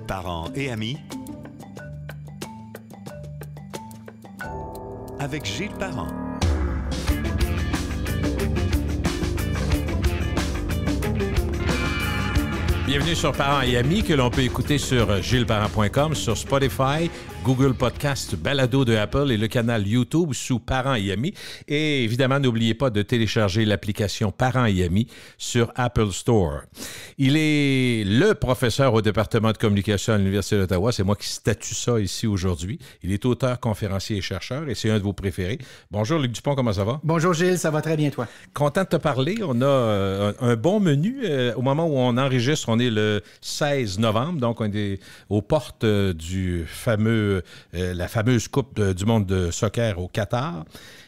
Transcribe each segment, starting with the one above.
Parents et amis, avec Gilles Parent. Bienvenue sur Parents et Amis, que l'on peut écouter sur gillesparent.com, sur Spotify, Google Podcast, Balado de Apple et le canal YouTube sous Parents et Amis. Et évidemment, n'oubliez pas de télécharger l'application Parents et Amis sur Apple Store. Il est le professeur au département de communication à l'Université d'Ottawa. C'est moi qui statue ça ici aujourd'hui. Il est auteur, conférencier et chercheur et c'est un de vos préférés. Bonjour Luc Dupont, comment ça va? Bonjour Gilles, ça va très bien toi? Content de te parler. On a un bon menu. Au moment où on enregistre, on est le 16 novembre, donc on est aux portes du la fameuse Coupe du monde de soccer au Qatar,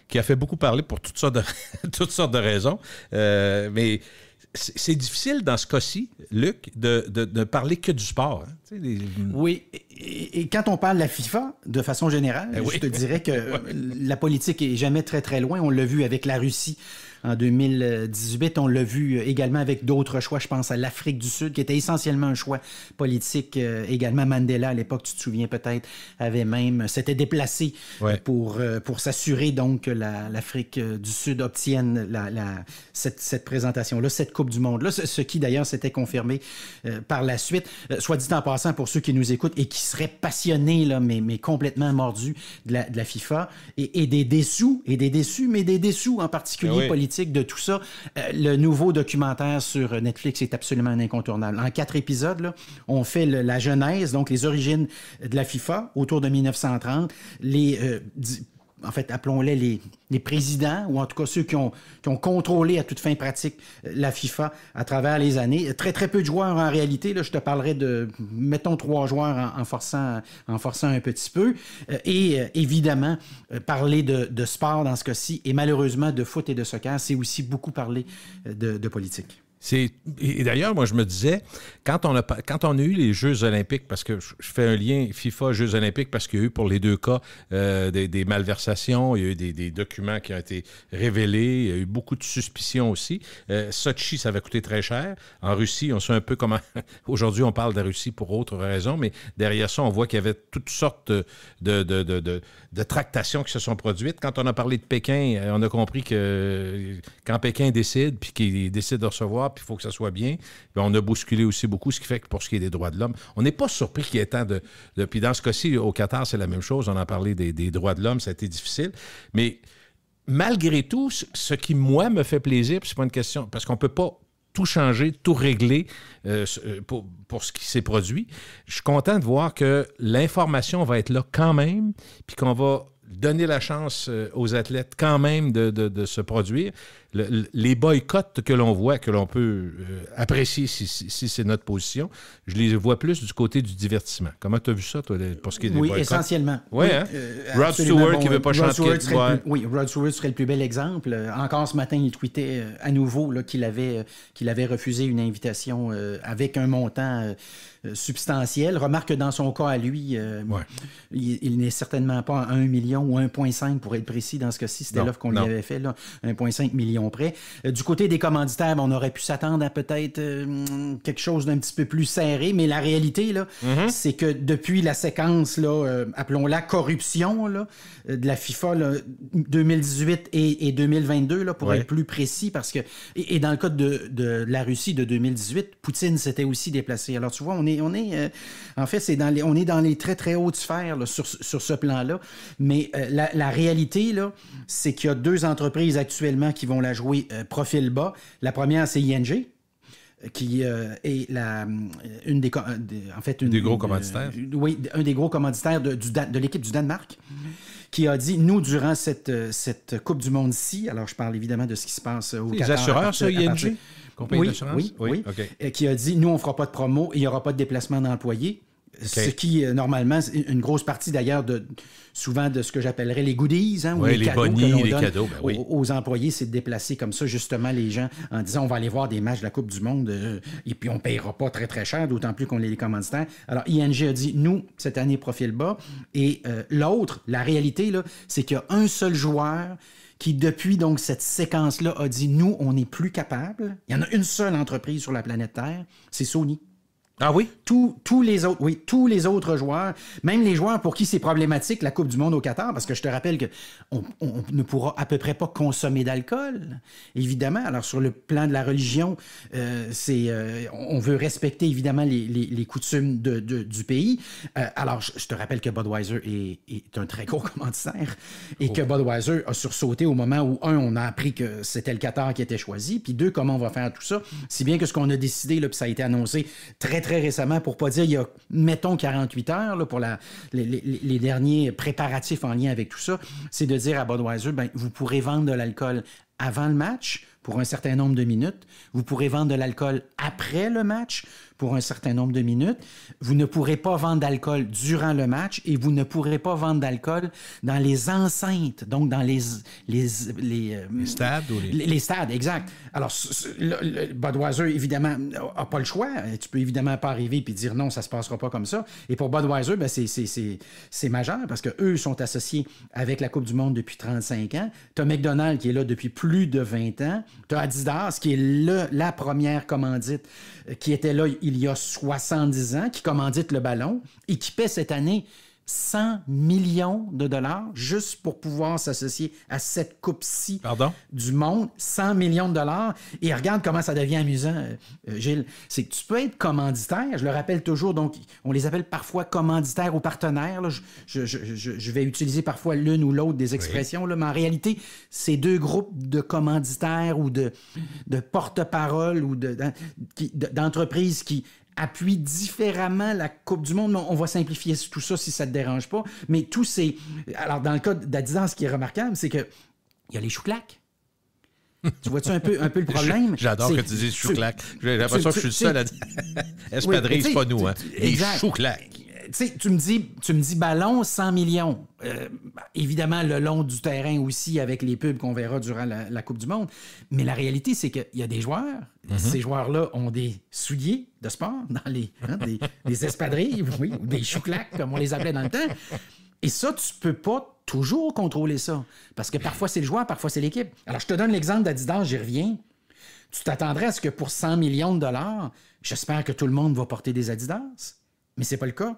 qui a fait beaucoup parler pour toutes sortes de raisons. Mais c'est difficile dans ce cas-ci, Luc, de parler que du sport. Hein? Tu sais, Oui, et quand on parle de la FIFA, de façon générale, je te dirais que la politique est jamais très, très loin. On l'a vu avec la Russie en 2018. On l'a vu également avec d'autres choix. Je pense à l'Afrique du Sud, qui était essentiellement un choix politique. Également, Mandela, à l'époque, tu te souviens peut-être, s'était déplacé pour s'assurer donc que l'Afrique du Sud obtienne cette présentation-là, cette Coupe du Monde-là, ce qui d'ailleurs s'était confirmé par la suite. Soit dit en passant, pour ceux qui nous écoutent et qui seraient passionnés, là, mais complètement mordus de la FIFA, et des déçus en particulier politiques de tout ça. Le nouveau documentaire sur Netflix est absolument incontournable. En 4 épisodes, là, on fait la genèse, donc les origines de la FIFA autour de 1930, en fait, appelons-les les présidents, ou en tout cas ceux qui ont contrôlé à toute fin pratique la FIFA à travers les années. Très, très peu de joueurs en réalité. Là, je te parlerai de, mettons, 3 joueurs en forçant un petit peu. Et évidemment, parler de sport dans ce cas-ci, et malheureusement de foot et de soccer, c'est aussi beaucoup parler de politique. Et d'ailleurs, moi, je me disais, quand on a eu les Jeux olympiques, parce que je fais un lien FIFA-Jeux olympiques, parce qu'il y a eu pour les deux cas des malversations, il y a eu des documents qui ont été révélés, il y a eu beaucoup de suspicions aussi. Sochi, ça avait coûté très cher. En Russie, on sait un peu comment... Aujourd'hui, on parle de la Russie pour autre raison, mais derrière ça, on voit qu'il y avait toutes sortes de tractations qui se sont produites. Quand on a parlé de Pékin, on a compris que quand Pékin décide, puis qu'il décide de recevoir, puis il faut que ça soit bien. Puis on a bousculé aussi beaucoup, ce qui fait que pour ce qui est des droits de l'homme, on n'est pas surpris qu'il y ait tant de... Puis dans ce cas-ci, au Qatar, c'est la même chose. On a parlé des droits de l'homme, ça a été difficile. Mais malgré tout, ce qui, moi, me fait plaisir, puis c'est pas une question, parce qu'on ne peut pas tout changer, tout régler pour ce qui s'est produit. Je suis content de voir que l'information va être là quand même, puis qu'on va donner la chance aux athlètes quand même de se produire. Les boycotts que l'on voit, que l'on peut apprécier si c'est notre position, je les vois plus du côté du divertissement. Comment tu as vu ça, toi, pour ce qui est des boycotts? Oui, essentiellement. Oui, hein? Rod Stewart qui ne veut pas chanter. Rod Stewart serait le plus bel exemple. Encore ce matin, il tweetait à nouveau là, qu'il avait refusé une invitation avec un montant substantiel. Remarque que dans son cas à lui, il n'est certainement pas à 1 million ou 1,5 pour être précis dans ce cas-ci. C'était l'offre qu'on lui avait fait, là, 1,5 million près. Du côté des commanditaires, on aurait pu s'attendre à peut-être quelque chose d'un petit peu plus serré, mais la réalité, là, c'est que depuis la séquence, là, appelons-la corruption là, de la FIFA là, 2018 et 2022, là, pour être plus précis, parce que, et dans le cas de la Russie de 2018, Poutine s'était aussi déplacé. Alors tu vois, on est en fait, on est dans les très, très hautes sphères là, sur ce plan-là. Mais la réalité, là, c'est qu'il y a 2 entreprises actuellement qui vont la jouer profil bas. La première, c'est ING, qui est une des gros commanditaires. Oui, un des gros commanditaires de l'équipe du Danemark, qui a dit, nous, durant cette Coupe du Monde-ci, alors je parle évidemment de ce qui se passe au Qatar. Les assureurs, ça, ING? Compagnie d'assurance? Oui. Okay. Qui a dit, nous, on ne fera pas de promo, il n'y aura pas de déplacement d'employés. Okay. Ce qui, normalement, c'est une grosse partie d'ailleurs souvent de ce que j'appellerais les goodies, hein, ou les cadeaux bonnies, que l'on les donne cadeaux, aux employés, c'est de déplacer comme ça justement les gens en disant on va aller voir des matchs de la Coupe du Monde et puis on ne payera pas très très cher, d'autant plus qu'on est les commanditaires. Alors ING a dit nous, cette année, profil bas. Et l'autre, la réalité, là, c'est qu'il y a un seul joueur qui, depuis donc cette séquence-là, a dit nous, on n'est plus capable. Il y en a une seule entreprise sur la planète Terre, c'est Sony. Ah oui? Tous les autres joueurs, même les joueurs pour qui c'est problématique la Coupe du monde au Qatar, parce que je te rappelle qu'on ne pourra à peu près pas consommer d'alcool, évidemment. Alors, sur le plan de la religion, on veut respecter évidemment les coutumes du pays. Alors, je te rappelle que Budweiser est un très gros commanditaire et que Budweiser a sursauté au moment où, on a appris que c'était le Qatar qui était choisi, puis deux, comment on va faire tout ça. Si bien que ce qu'on a décidé, là, puis ça a été annoncé très récemment, pour pas dire il y a, mettons, 48 heures là, pour les derniers préparatifs en lien avec tout ça, c'est de dire à Budweiser, vous pourrez vendre de l'alcool avant le match pour un certain nombre de minutes. Vous pourrez vendre de l'alcool après le match pour un certain nombre de minutes. Vous ne pourrez pas vendre d'alcool durant le match et vous ne pourrez pas vendre d'alcool dans les enceintes, donc dans les stades. Les stades, exact. Alors, le Budweiser, évidemment, n'a pas le choix. Tu peux évidemment pas arriver et dire non, ça se passera pas comme ça. Et pour Budweiser, c'est majeur parce qu'eux sont associés avec la Coupe du monde depuis 35 ans. Tu as McDonald's qui est là depuis plus de 20 ans. Tu as Adidas qui est la première commandite qui était là il y a 70 ans, qui commandite le ballon et qui paie cette année 100 millions de dollars juste pour pouvoir s'associer à cette coupe-ci du monde. 100 millions de dollars. Et regarde comment ça devient amusant, Gilles. C'est que tu peux être commanditaire, je le rappelle toujours, donc on les appelle parfois commanditaires ou partenaires. Là. Je vais utiliser parfois l'une ou l'autre des expressions, là, mais en réalité, c'est deux groupes de commanditaires ou de porte-parole ou d'entreprises qui appuie différemment la Coupe du monde. On va simplifier tout ça si ça ne te dérange pas. Mais tous ces... Alors, dans le cas d'Adidas, ce qui est remarquable, c'est qu'il y a les chouclacs. Tu vois-tu un peu le problème? J'adore que tu dises chouclac. J'ai l'impression que je suis le seul à dire. Espadrille, c'est pas nous, hein? Les chouclacs. Tu me dis ballon, 100 millions. Évidemment, le long du terrain aussi, avec les pubs qu'on verra durant la Coupe du monde. Mais la réalité, c'est qu'il y a des joueurs. Ces joueurs-là ont des souliers de sport, des espadrilles, ou des chouclacs, comme on les appelait dans le temps. Et ça, tu peux pas toujours contrôler ça. Parce que parfois, c'est le joueur, parfois, c'est l'équipe. Alors, je te donne l'exemple d'Adidas, j'y reviens. Tu t'attendrais à ce que pour 100 millions de dollars, j'espère que tout le monde va porter des Adidas. Mais c'est pas le cas.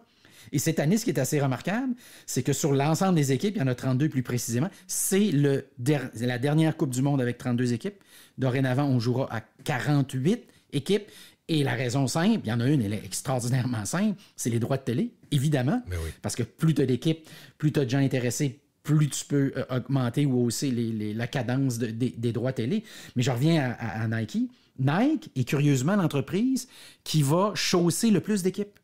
Et cette année, ce qui est assez remarquable, c'est que sur l'ensemble des équipes, il y en a 32 plus précisément, c'est la dernière Coupe du monde avec 32 équipes. Dorénavant, on jouera à 48 équipes. Et la raison simple, il y en a une, elle est extraordinairement simple, c'est les droits de télé, évidemment. Parce que plus tu as d'équipes, plus tu as de gens intéressés, plus tu peux augmenter ou hausser la cadence des droits télé. Mais je reviens à Nike. Nike est curieusement l'entreprise qui va chausser le plus d'équipes.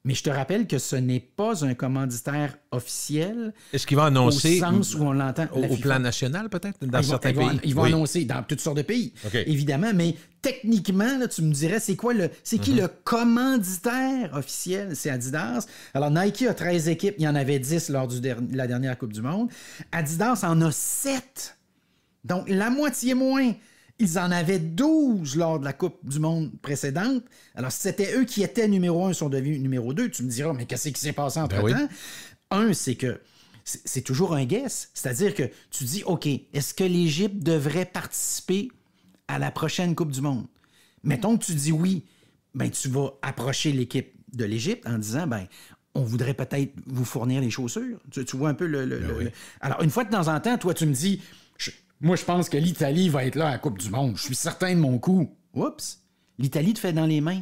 Mais je te rappelle que ce n'est pas un commanditaire officiel. Est-ce qu'il va annoncer au sens où on l'entend au plan national, peut-être, dans certains pays? Ils vont annoncer dans toutes sortes de pays, évidemment. Mais techniquement, là, tu me dirais, c'est qui le commanditaire officiel? C'est Adidas. Alors, Nike a 13 équipes. Il y en avait 10 lors de la dernière Coupe du monde. Adidas en a 7. Donc, la moitié moins. Ils en avaient 12 lors de la Coupe du monde précédente. Alors, si c'était eux qui étaient numéro 1, ils sont devenus numéro 2, tu me diras, mais qu'est-ce qui s'est passé entre-temps? Un, c'est que c'est toujours un guess. C'est-à-dire que tu dis, OK, est-ce que l'Égypte devrait participer à la prochaine Coupe du monde? Mettons que tu dis oui, ben tu vas approcher l'équipe de l'Égypte en disant, on voudrait peut-être vous fournir les chaussures. Tu vois un peu Alors, une fois de temps en temps, toi, tu me dis... Moi, je pense que l'Italie va être là à la Coupe du monde. Je suis certain de mon coup. Oups! L'Italie te fait dans les mains.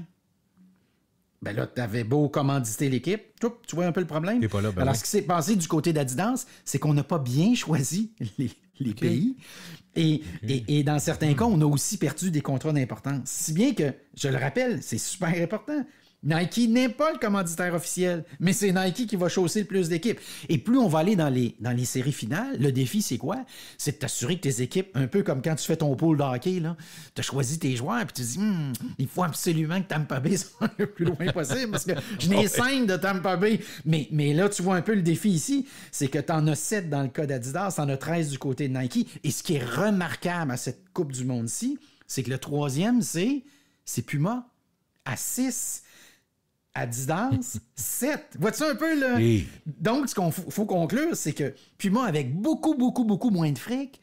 Ben là, t'avais beau commanditer l'équipe. Tu vois un peu le problème? T'es pas là, Alors, ce qui s'est passé du côté d'Adidas, c'est qu'on n'a pas bien choisi les pays. Et dans certains cas, on a aussi perdu des contrats d'importance. Si bien que, je le rappelle, c'est super important. Nike n'est pas le commanditaire officiel, mais c'est Nike qui va chausser le plus d'équipes. Et plus on va aller dans les séries finales, le défi, c'est quoi? C'est de t'assurer que tes équipes, un peu comme quand tu fais ton pool de hockey, tu as choisi tes joueurs et tu te dis, il faut absolument que Tampa Bay soit le plus loin possible parce que je n'ai 5 de Tampa Bay. Mais là, tu vois un peu le défi ici, c'est que tu en as 7 dans le cas d'Adidas, tu en as 13 du côté de Nike. Et ce qui est remarquable à cette Coupe du monde-ci, c'est que le troisième, c'est Puma à 6. Adidas, 7. Vois-tu un peu, là? Donc, ce qu'il faut conclure, c'est que Puma, avec beaucoup, beaucoup, beaucoup moins de fric,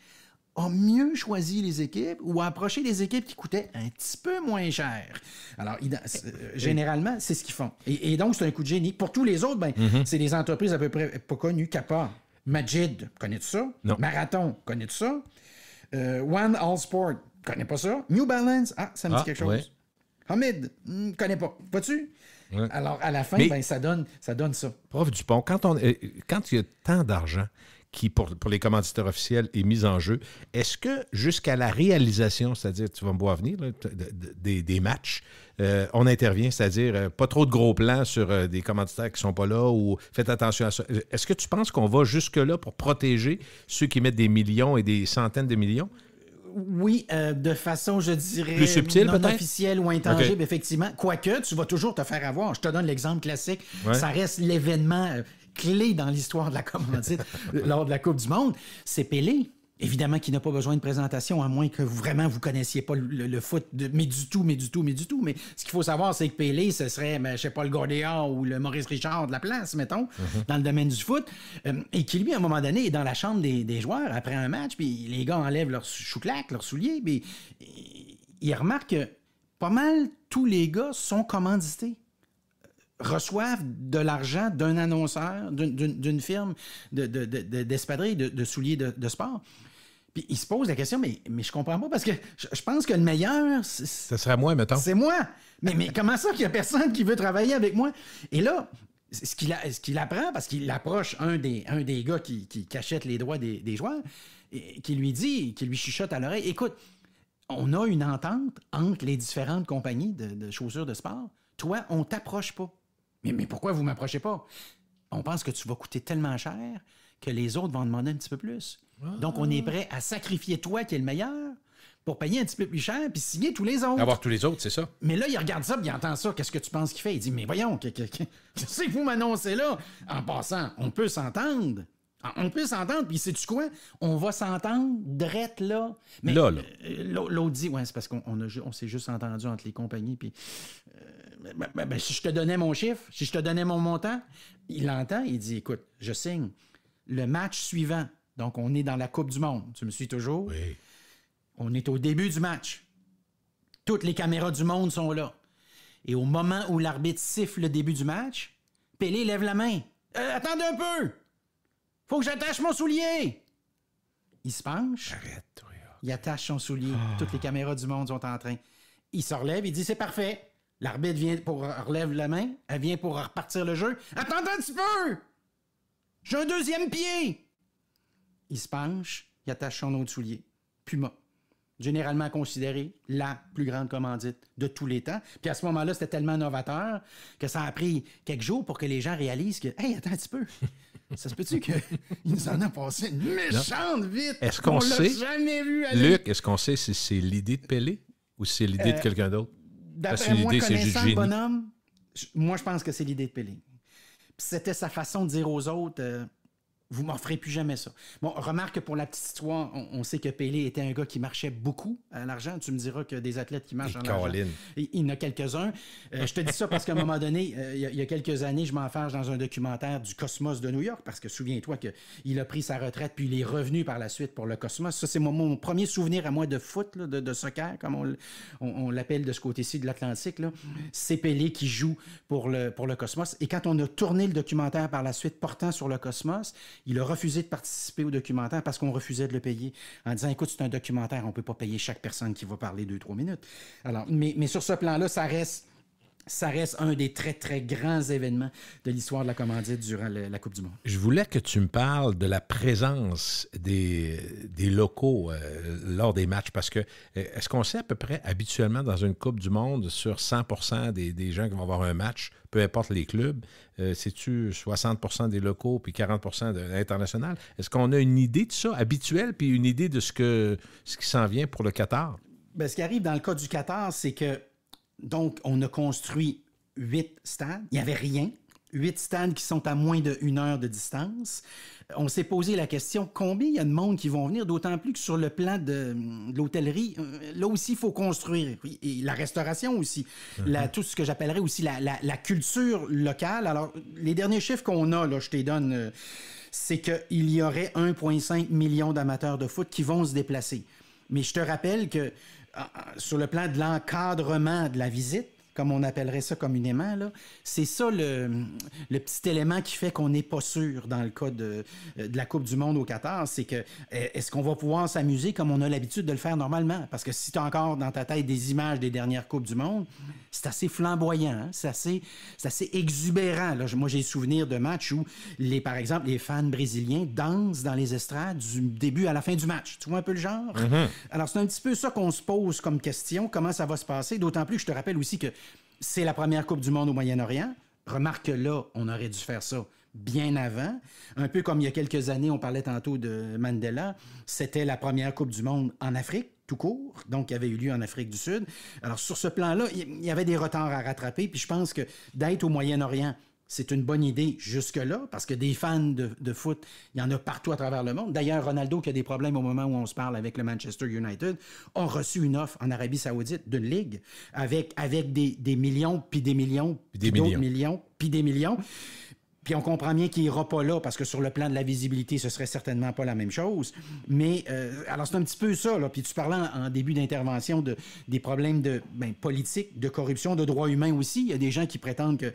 a mieux choisi les équipes ou a approché les équipes qui coûtaient un petit peu moins cher. Alors, généralement, c'est ce qu'ils font. Et donc, c'est un coup de génie. Pour tous les autres, c'est des entreprises à peu près pas connues. Kappa, Majid, connais-tu ça? Non. Marathon, connais-tu ça? One All Sport, connais pas ça? New Balance, ça me dit quelque chose. Ouais. Hamid, connais pas. Vois-tu? Ouais. Alors, à la fin, ça donne ça. Prof Dupont, quand il y a tant d'argent qui, pour les commanditaires officiels, est mis en jeu, est-ce que jusqu'à la réalisation, c'est-à-dire, tu vas me voir venir, là, des matchs, on intervient, c'est-à-dire pas trop de gros plans sur des commanditaires qui ne sont pas là ou faites attention à ça. Est-ce que tu penses qu'on va jusque-là pour protéger ceux qui mettent des millions et des centaines de millions? Oui, de façon, je dirais, plus subtile, non officielle ou intangible, effectivement. Quoique, tu vas toujours te faire avoir. Je te donne l'exemple classique. Ouais. Ça reste l'événement clé dans l'histoire de la commandite lors de la Coupe du Monde. C'est Pelé. Évidemment qu'il n'a pas besoin de présentation, à moins que vraiment vous ne connaissiez pas le foot, mais du tout. Mais ce qu'il faut savoir, c'est que Pelé, ce serait, je ne sais pas, le Gordéa ou le Maurice Richard de la place, mettons, dans le domaine du foot, et qui, lui, à un moment donné, est dans la chambre des joueurs après un match, puis les gars enlèvent leurs chouclaques, leurs souliers, puis il remarque que pas mal tous les gars sont commandités, reçoivent de l'argent d'un annonceur, d'une firme d'espadrilles, de souliers de sport. Puis il se pose la question, mais je comprends pas, parce que je pense que le meilleur... Ça serait moi, mettons. C'est moi. Mais comment ça qu'il y a personne qui veut travailler avec moi? Et là, ce qu'il apprend, parce qu'il approche un des gars qui achète les droits des joueurs, et qui lui chuchote à l'oreille, écoute, on a une entente entre les différentes compagnies de chaussures de sport. Toi, on t'approche pas. Mais pourquoi vous ne m'approchez pas? On pense que tu vas coûter tellement cher que les autres vont demander un petit peu plus. Donc, on est prêt à sacrifier toi qui est le meilleur pour payer un petit peu plus cher puis signer tous les autres. Avoir tous les autres, c'est ça. Mais là, il regarde ça puis il entend ça. Qu'est-ce que tu penses qu'il fait? Il dit, mais voyons, qu'est-ce que vous m'annoncez là? En passant, on peut s'entendre. On peut s'entendre, puis sais-tu quoi? On va s'entendre drette là. Mais là. L'autre dit, ouais, c'est parce qu'on s'est juste entendu entre les compagnies, puis... si je te donnais mon chiffre, si je te donnais mon montant, il l'entend, il dit, écoute, je signe. Le match suivant, donc on est dans la Coupe du Monde, tu me suis toujours? Oui. On est au début du match. Toutes les caméras du monde sont là. Et au moment où l'arbitre siffle le début du match, Pelé lève la main. Attendez un peu! Faut que j'attache mon soulier! Il se penche. Arrête, toi. Il attache son soulier. Toutes les caméras du monde sont en train. Il se relève, il dit, c'est parfait. L'arbitre vient pour relève la main, elle vient pour repartir le jeu. Attends un petit peu! J'ai un deuxième pied! Il se penche, il attache son autre soulier. Puma. Généralement considéré la plus grande commandite de tous les temps. Puis à ce moment-là, c'était tellement novateur que ça a pris quelques jours pour que les gens réalisent que, hey, attends un petit peu. Ça se peut-tu qu'il nous en a passé une méchante vite? Est-ce qu'on sait? Jamais vu aller. Luc, est-ce qu'on sait si c'est l'idée de Pelé ou si c'est l'idée de quelqu'un d'autre? D'après moi, connaissant le bonhomme, moi, je pense que c'est l'idée de Pelé. Puis c'était sa façon de dire aux autres, vous ne m'offrez plus jamais ça. Bon, remarque que pour la petite histoire, on sait que Pelé était un gars qui marchait beaucoup à l'argent. Tu me diras que des athlètes qui marchent en argent, il y en a quelques-uns. Je te dis ça parce qu'à un moment donné, il y a quelques années, je m'enfarge dans un documentaire du Cosmos de New York, parce que souviens-toi qu'il a pris sa retraite, puis il est revenu par la suite pour le Cosmos. Ça, c'est mon premier souvenir à moi de foot, là, de soccer, comme on l'appelle de ce côté-ci de l'Atlantique. Là. C'est Pelé qui joue pour le Cosmos. Et quand on a tourné le documentaire par la suite portant sur le Cosmos, il a refusé de participer au documentaire parce qu'on refusait de le payer en disant, écoute, c'est un documentaire, on ne peut pas payer chaque personne qui va parler 2-3 minutes. Alors, mais sur ce plan-là, ça reste un des très, très grands événements de l'histoire de la commandite durant la Coupe du Monde. Je voulais que tu me parles de la présence des locaux lors des matchs, parce que est-ce qu'on sait à peu près habituellement dans une Coupe du Monde sur 100% des gens qui vont avoir un match, peu importe les clubs, c'est-tu 60% des locaux puis 40% de l'international? Est-ce qu'on a une idée de ça habituel puis une idée de ce qui s'en vient pour le Qatar? Bien, ce qui arrive dans le cas du Qatar, c'est que donc, on a construit 8 stades. Il n'y avait rien. 8 stades qui sont à moins d'1 heure de distance. On s'est posé la question, combien il y a de monde qui vont venir, d'autant plus que sur le plan de l'hôtellerie, là aussi, il faut construire. Et la restauration aussi. Tout ce que j'appellerais aussi la culture locale. Alors, les derniers chiffres qu'on a, là, je te les donne, c'est qu'il y aurait 1,5 million d'amateurs de foot qui vont se déplacer. Mais je te rappelle que sur le plan de l'encadrement de la visite, comme on appellerait ça communément, là, c'est ça le petit élément qui fait qu'on n'est pas sûr dans le cas de la Coupe du monde au Qatar, c'est que est-ce qu'on va pouvoir s'amuser comme on a l'habitude de le faire normalement? Parce que si tu as encore dans ta tête des images des dernières Coupes du monde, c'est assez flamboyant, hein? C'est assez exubérant. Là. Moi, j'ai souvenir de matchs où, par exemple, les fans brésiliens dansent dans les estrades du début à la fin du match. Tu vois un peu le genre? Alors, c'est un petit peu ça qu'on se pose comme question, comment ça va se passer, d'autant plus que je te rappelle aussi que c'est la première Coupe du monde au Moyen-Orient. Remarque que là, on aurait dû faire ça bien avant. Un peu comme il y a quelques années, on parlait tantôt de Mandela. C'était la première Coupe du monde en Afrique, tout court, donc qui avait eu lieu en Afrique du Sud. Alors, sur ce plan-là, il y avait des retards à rattraper. Puis je pense que d'être au Moyen-Orient, c'est une bonne idée jusque-là, parce que des fans de foot, il y en a partout à travers le monde. D'ailleurs, Ronaldo, qui a des problèmes au moment où on se parle avec le Manchester United, a reçu une offre en Arabie Saoudite d'une ligue avec des millions, puis des millions, puis d'autres millions, puis des millions. Puis on comprend bien qu'il n'ira pas là, parce que sur le plan de la visibilité, ce serait certainement pas la même chose. Mais, alors c'est un petit peu ça, là. Puis tu parlais en début d'intervention des problèmes politiques, de corruption, de droits humains aussi. Il y a des gens qui prétendent qu'il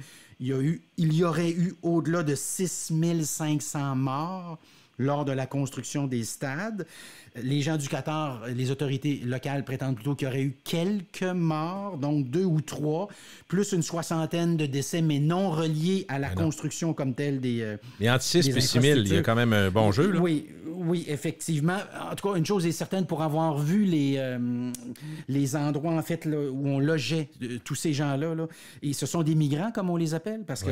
y aurait eu au-delà de 6500 morts lors de la construction des stades. Les gens du Qatar, les autorités locales prétendent plutôt qu'il y aurait eu quelques morts, donc 2 ou 3, plus une soixantaine de décès, mais non reliés à la construction comme telle des Mais entre 6 et 6 000, il y a quand même un bon jeu, là. Oui, effectivement. En tout cas, une chose est certaine, pour avoir vu les endroits, en fait, là, où on logeait tous ces gens-là, là, et ce sont des migrants, comme on les appelle, parce que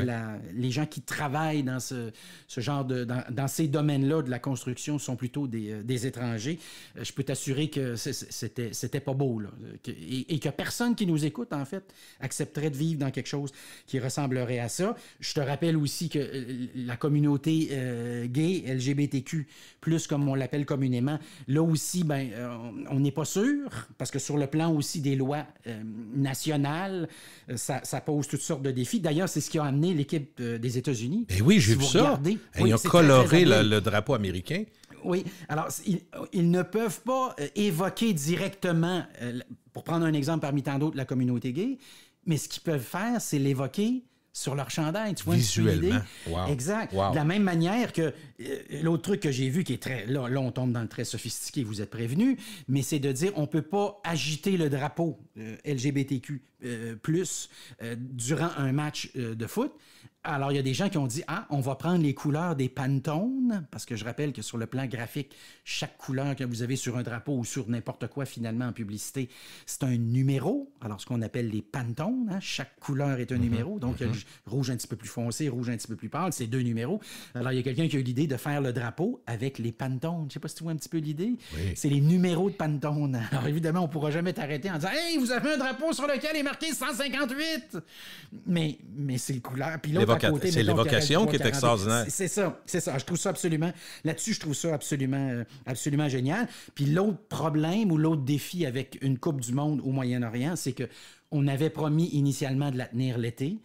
les gens qui travaillent dans ce genre dans ces domaines-là de la construction sont plutôt des étrangers. Je peux t'assurer que c'était pas beau, là. Et que personne qui nous écoute, en fait, accepterait de vivre dans quelque chose qui ressemblerait à ça. Je te rappelle aussi que la communauté gay, LGBTQ+, comme on l'appelle communément, là aussi, on n'est pas sûr, parce que sur le plan aussi des lois nationales, ça pose toutes sortes de défis. D'ailleurs, c'est ce qui a amené l'équipe des États-Unis. Et oui, j'ai vu ça. Ils ont coloré le drapeau américain. Oui, alors ils ne peuvent pas évoquer directement, pour prendre un exemple parmi tant d'autres, la communauté gay, mais ce qu'ils peuvent faire, c'est l'évoquer sur leur chandail. Tu vois, visuellement. Wow. Exact. Wow. De la même manière que l'autre truc que j'ai vu qui est très... Là, on tombe dans le très sophistiqué, vous êtes prévenus, mais c'est de dire on ne peut pas agiter le drapeau LGBTQ+, durant un match de foot. Alors, il y a des gens qui ont dit, on va prendre les couleurs des Pantones, parce que je rappelle que sur le plan graphique, chaque couleur que vous avez sur un drapeau ou sur n'importe quoi, finalement, en publicité, c'est un numéro. Alors, ce qu'on appelle les Pantones, hein, chaque couleur est un numéro. Donc, il y a le rouge un petit peu plus foncé, rouge un petit peu plus pâle, c'est 2 numéros. Alors, il y a quelqu'un qui a eu l'idée de faire le drapeau avec les Pantones. Je ne sais pas si tu vois un petit peu l'idée. Oui. C'est les numéros de Pantone. Alors, évidemment, on ne pourra jamais t'arrêter en disant « Hey, vous avez un drapeau sur lequel est marqué 158! » Mais c'est le couleur. Puis l'autre à côté, c'est l'évocation qui est extraordinaire. C'est ça. Je trouve ça absolument... Là-dessus, je trouve ça absolument génial. Puis l'autre problème ou l'autre défi avec une Coupe du monde au Moyen-Orient, c'est qu'on avait promis initialement de la tenir l'été.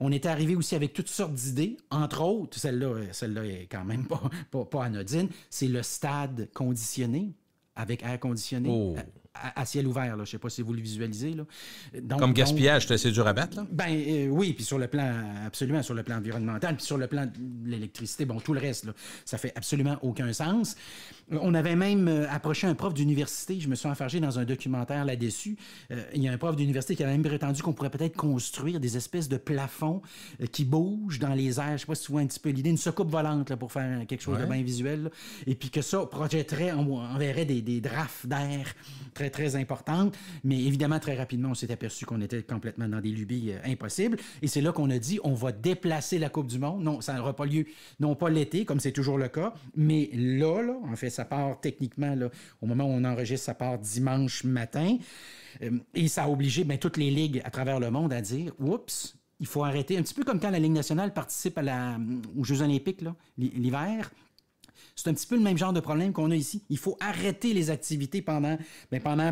On était arrivé aussi avec toutes sortes d'idées, entre autres, celle-là est quand même pas anodine, c'est le stade conditionné, avec air conditionné. Oh. À ciel ouvert, là. Je ne sais pas si vous le visualisez. Là. Comme gaspillage, c'est assez dur à battre, là? Oui, puis sur le plan, absolument, sur le plan environnemental, puis sur le plan de l'électricité, tout le reste, là, ça fait absolument aucun sens. On avait même approché un prof d'université, je me suis enfargé dans un documentaire là-dessus. Il y a un prof d'université qui avait même prétendu qu'on pourrait peut-être construire des espèces de plafonds qui bougent dans les airs. Je ne sais pas si tu vois un petit peu l'idée, une soucoupe volante là, pour faire quelque chose de bien visuel. Là. Et puis que ça projetterait, enverrait des drafts d'air très, très importantes. Mais évidemment, très rapidement, on s'est aperçu qu'on était complètement dans des lubies impossibles. Et c'est là qu'on a dit, on va déplacer la Coupe du monde. Non, ça n'aura pas lieu, non pas l'été, comme c'est toujours le cas, mais là, en fait, ça part techniquement, là, au moment où on enregistre, ça part dimanche matin. Et ça a obligé toutes les ligues à travers le monde à dire, oups, il faut arrêter, un petit peu comme quand la Ligue nationale participe aux Jeux olympiques, là, l'hiver. C'est un petit peu le même genre de problème qu'on a ici. Il faut arrêter les activités pendant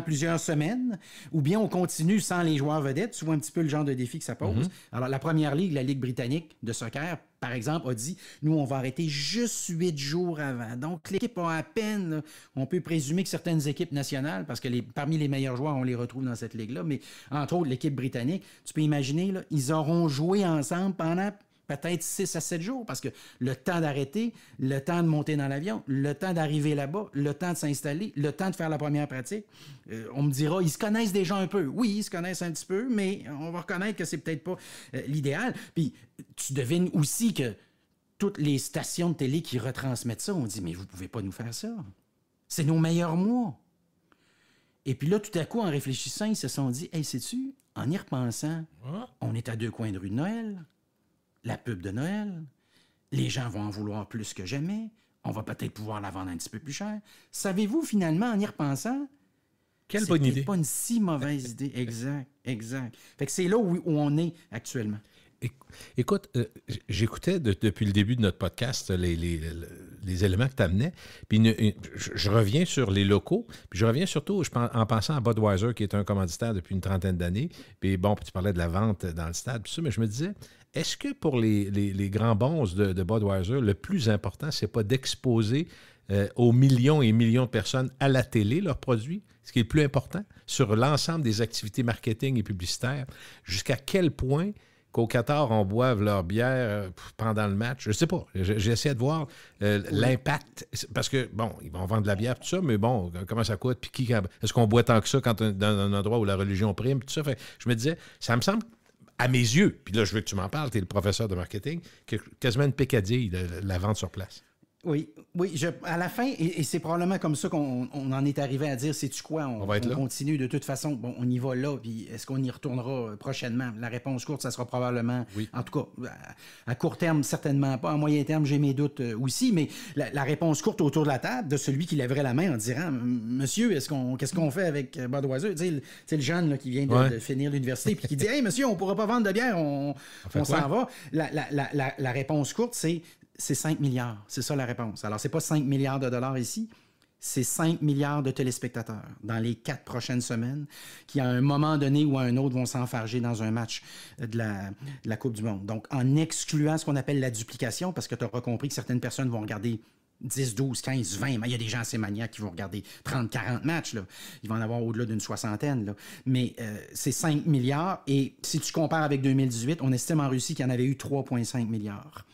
plusieurs semaines, ou bien on continue sans les joueurs vedettes. Tu vois un petit peu le genre de défi que ça pose. Alors, la première ligue, la Ligue britannique de soccer, par exemple, a dit, nous, on va arrêter juste 8 jours avant. Donc, l'équipe a à peine, là, on peut présumer que certaines équipes nationales, parce que parmi les meilleurs joueurs, on les retrouve dans cette ligue-là, mais entre autres, l'équipe britannique, tu peux imaginer, là, ils auront joué ensemble pendant peut-être 6 à 7 jours, parce que le temps d'arrêter, le temps de monter dans l'avion, le temps d'arriver là-bas, le temps de s'installer, le temps de faire la première pratique, on me dira, ils se connaissent déjà un peu. Oui, ils se connaissent un petit peu, mais on va reconnaître que c'est peut-être pas l'idéal. Puis, tu devines aussi que toutes les stations de télé qui retransmettent ça, on dit, mais vous pouvez pas nous faire ça. C'est nos meilleurs mois. Et puis là, tout à coup, en réfléchissant, ils se sont dit, hey, sais-tu, en y repensant, on est à 2 coins de rue de Noël. La pub de Noël, les gens vont en vouloir plus que jamais, on va peut-être pouvoir la vendre un petit peu plus cher. Savez-vous, finalement, en y repensant, quelle bonne idée. C'est pas une si mauvaise idée. Exact. Fait que c'est là où on est actuellement. Écoute, j'écoutais depuis le début de notre podcast les éléments que tu amenais, puis je reviens sur les locaux, puis je reviens surtout en pensant à Budweiser, qui est un commanditaire depuis une trentaine d'années, puis bon, tu parlais de la vente dans le stade, puis ça, mais je me disais, est-ce que pour les grands bons de Budweiser, le plus important, c'est pas d'exposer aux millions et millions de personnes à la télé leurs produits, ce qui est le plus important, sur l'ensemble des activités marketing et publicitaires, jusqu'à quel point qu'au Qatar, on boive leur bière pendant le match. Je ne sais pas. J'essaie de voir l'impact. Parce que, bon, ils vont vendre de la bière, tout ça, mais bon, comment ça coûte? Puis est-ce qu'on boit tant que ça quand dans un endroit où la religion prime? Puis tout ça. Fait, je me disais, ça me semble, à mes yeux, puis là, je veux que tu m'en parles, tu es le professeur de marketing, quasiment une peccadille, la vente sur place. Oui, à la fin, et c'est probablement comme ça qu'on en est arrivé à dire, sais-tu quoi, on continue de toute façon, bon, on y va là, puis est-ce qu'on y retournera prochainement? La réponse courte, ça sera probablement, oui. En tout cas, à court terme, certainement pas. À moyen terme, j'ai mes doutes aussi, mais la réponse courte autour de la table, de celui qui lèverait la main en disant, monsieur, qu'est-ce qu'on fait avec Budweiser? Tu sais, le jeune là, qui vient de finir l'université, puis qui dit, hey, monsieur, on pourra pas vendre de bière, on s'en va. La réponse courte, c'est 5 milliards. C'est ça la réponse. Alors, c'est pas 5 milliards de dollars ici, c'est 5 milliards de téléspectateurs dans les 4 prochaines semaines qui, à un moment donné ou à un autre, vont s'enfarger dans un match de la Coupe du Monde. Donc, en excluant ce qu'on appelle la duplication, parce que tu auras compris que certaines personnes vont regarder 10, 12, 15, 20, mais il y a des gens assez maniaques qui vont regarder 30, 40 matchs. Là. Ils vont en avoir au-delà d'une soixantaine. Là. Mais c'est 5 milliards. Et si tu compares avec 2018, on estime en Russie qu'il y en avait eu 3,5 milliards.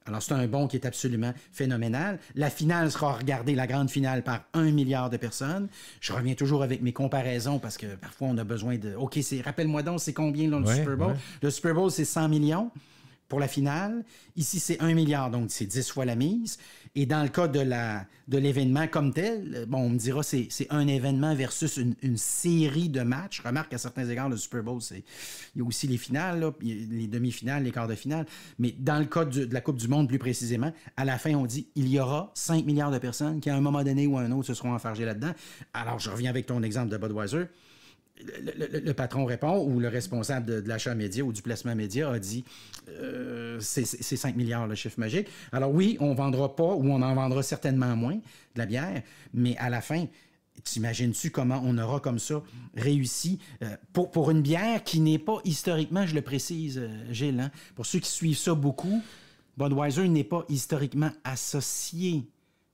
Alors, c'est un bond qui est absolument phénoménal. La finale sera regardée, la grande finale, par 1 milliard de personnes. Je reviens toujours avec mes comparaisons parce que parfois, on a besoin de... OK, rappelle-moi donc, c'est combien dans le Super Bowl? Ouais. Le Super Bowl, c'est 100 millions pour la finale. Ici, c'est 1 milliard, donc c'est 10 fois la mise. Et dans le cas de l'événement comme tel, bon, on me dira c'est un événement versus une série de matchs. Remarque, à certains égards, le Super Bowl, il y a aussi les finales, là, les demi-finales, les quarts de finale. Mais dans le cas de la Coupe du Monde, plus précisément, à la fin, on dit il y aura 5 milliards de personnes qui, à un moment donné ou à un autre, se seront enfargées là-dedans. Alors, je reviens avec ton exemple de Budweiser. Le patron répond, ou le responsable de l'achat média ou du placement média a dit c'est 5 milliards le chiffre magique. Alors oui, on ne vendra pas ou on en vendra certainement moins de la bière, mais à la fin, t'imagines-tu comment on aura comme ça réussi pour une bière qui n'est pas historiquement, je le précise, Gilles, hein, pour ceux qui suivent ça beaucoup, Budweiser n'est pas historiquement associé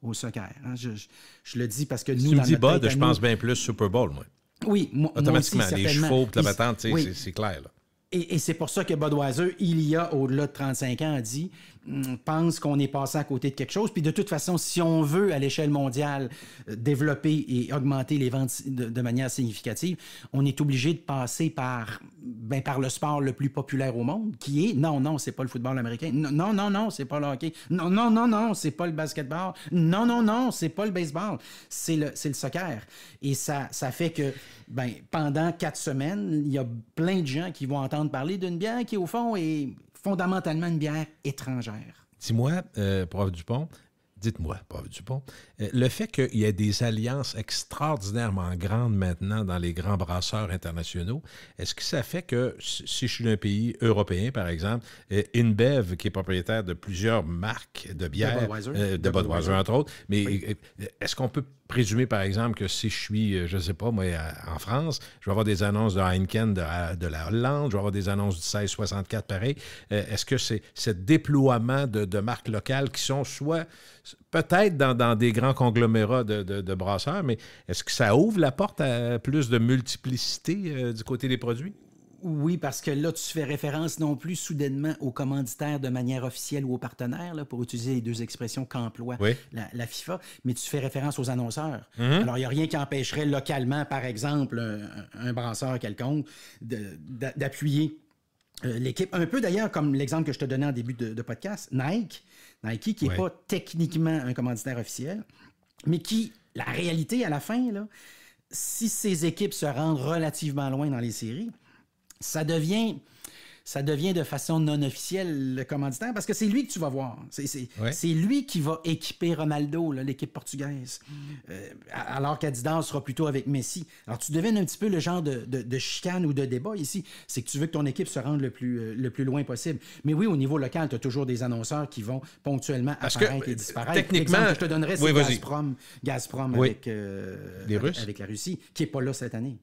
au soccer. Hein. Je le dis parce que nous, si tu me dis Bud, je pense bien plus Super Bowl, moi. Oui, automatiquement, moi aussi, les chevaux, la battante, c'est clair. Là. Et c'est pour ça que Budweiser, il y a au-delà de 35 ans, a dit pense qu'on est passé à côté de quelque chose. Puis de toute façon, si on veut, à l'échelle mondiale, développer et augmenter les ventes de manière significative, on est obligé de passer par le sport le plus populaire au monde, qui est, non, c'est pas le football américain. Non, c'est pas le hockey. Non, c'est pas le basketball. Non, c'est pas le baseball. C'est le soccer. Et ça fait que, pendant 4 semaines, il y a plein de gens qui vont entendre parler d'une bière qui, au fond, est fondamentalement une bière étrangère. Dis-moi, prof Dupont, Dites-moi, Paul Dupont, le fait qu'il y ait des alliances extraordinairement grandes maintenant dans les grands brasseurs internationaux, est-ce que ça fait que, si je suis d'un pays européen, par exemple, InBev, qui est propriétaire de plusieurs marques de bière, de Budweiser entre autres, mais oui. Est-ce qu'on peut présumer, par exemple, que si je suis, je ne sais pas, moi, en France, je vais avoir des annonces de Heineken de la Hollande, je vais avoir des annonces du 1664 pareil. Est-ce que c'est ce déploiement de marques locales qui sont soit peut-être dans des grands conglomérats de brasseurs, mais est-ce que ça ouvre la porte à plus de multiplicité du côté des produits? Oui, parce que là, tu fais référence non plus soudainement aux commanditaires de manière officielle ou aux partenaires, là, pour utiliser les deux expressions qu'emploie la FIFA, mais tu fais référence aux annonceurs. Mm-hmm. Alors, il n'y a rien qui empêcherait localement, par exemple, un brasseur quelconque d'appuyer l'équipe. Un peu d'ailleurs comme l'exemple que je te donnais en début de podcast, Nike qui n'est pas techniquement un commanditaire officiel, mais qui, la réalité à la fin, là, si ces équipes se rendent relativement loin dans les séries, ça devient de façon non officielle le commanditaire parce que c'est lui que tu vas voir. C'est lui qui va équiper Ronaldo, là, l'équipe portugaise, alors qu'Adidas sera plutôt avec Messi. Alors, tu deviens un petit peu le genre de chicane ou de débat ici. C'est que tu veux que ton équipe se rende le plus loin possible. Mais oui, au niveau local, tu as toujours des annonceurs qui vont ponctuellement apparaître et disparaître. Techniquement, l'exemple que je te donnerais, c'est Gazprom avec la Russie, qui n'est pas là cette année.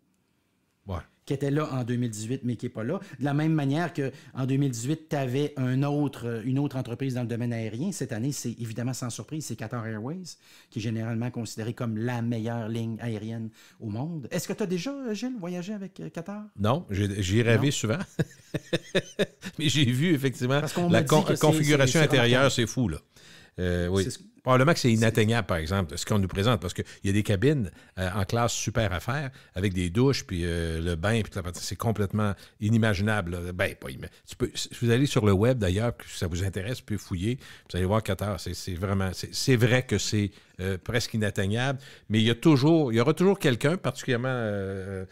Ouais. Qui était là en 2018, mais qui n'est pas là. De la même manière qu'en 2018, tu avais une autre entreprise dans le domaine aérien. Cette année, c'est évidemment sans surprise, c'est Qatar Airways, qui est généralement considérée comme la meilleure ligne aérienne au monde. Est-ce que tu as déjà, Gilles, voyagé avec Qatar? Non, j'y ai rêvé souvent. Mais j'ai vu effectivement la configuration intérieure, c'est fou, là. Oui. Probablement que c'est inatteignable, par exemple, ce qu'on nous présente, parce qu'il y a des cabines en classe super à faire, avec des douches, puis le bain, puis c'est complètement inimaginable. Ben, si vous allez sur le web, d'ailleurs, que ça vous intéresse, vous pouvez fouiller, vous allez voir Qatar. C'est vrai que c'est presque inatteignable, mais il y aura toujours quelqu'un, particulièrement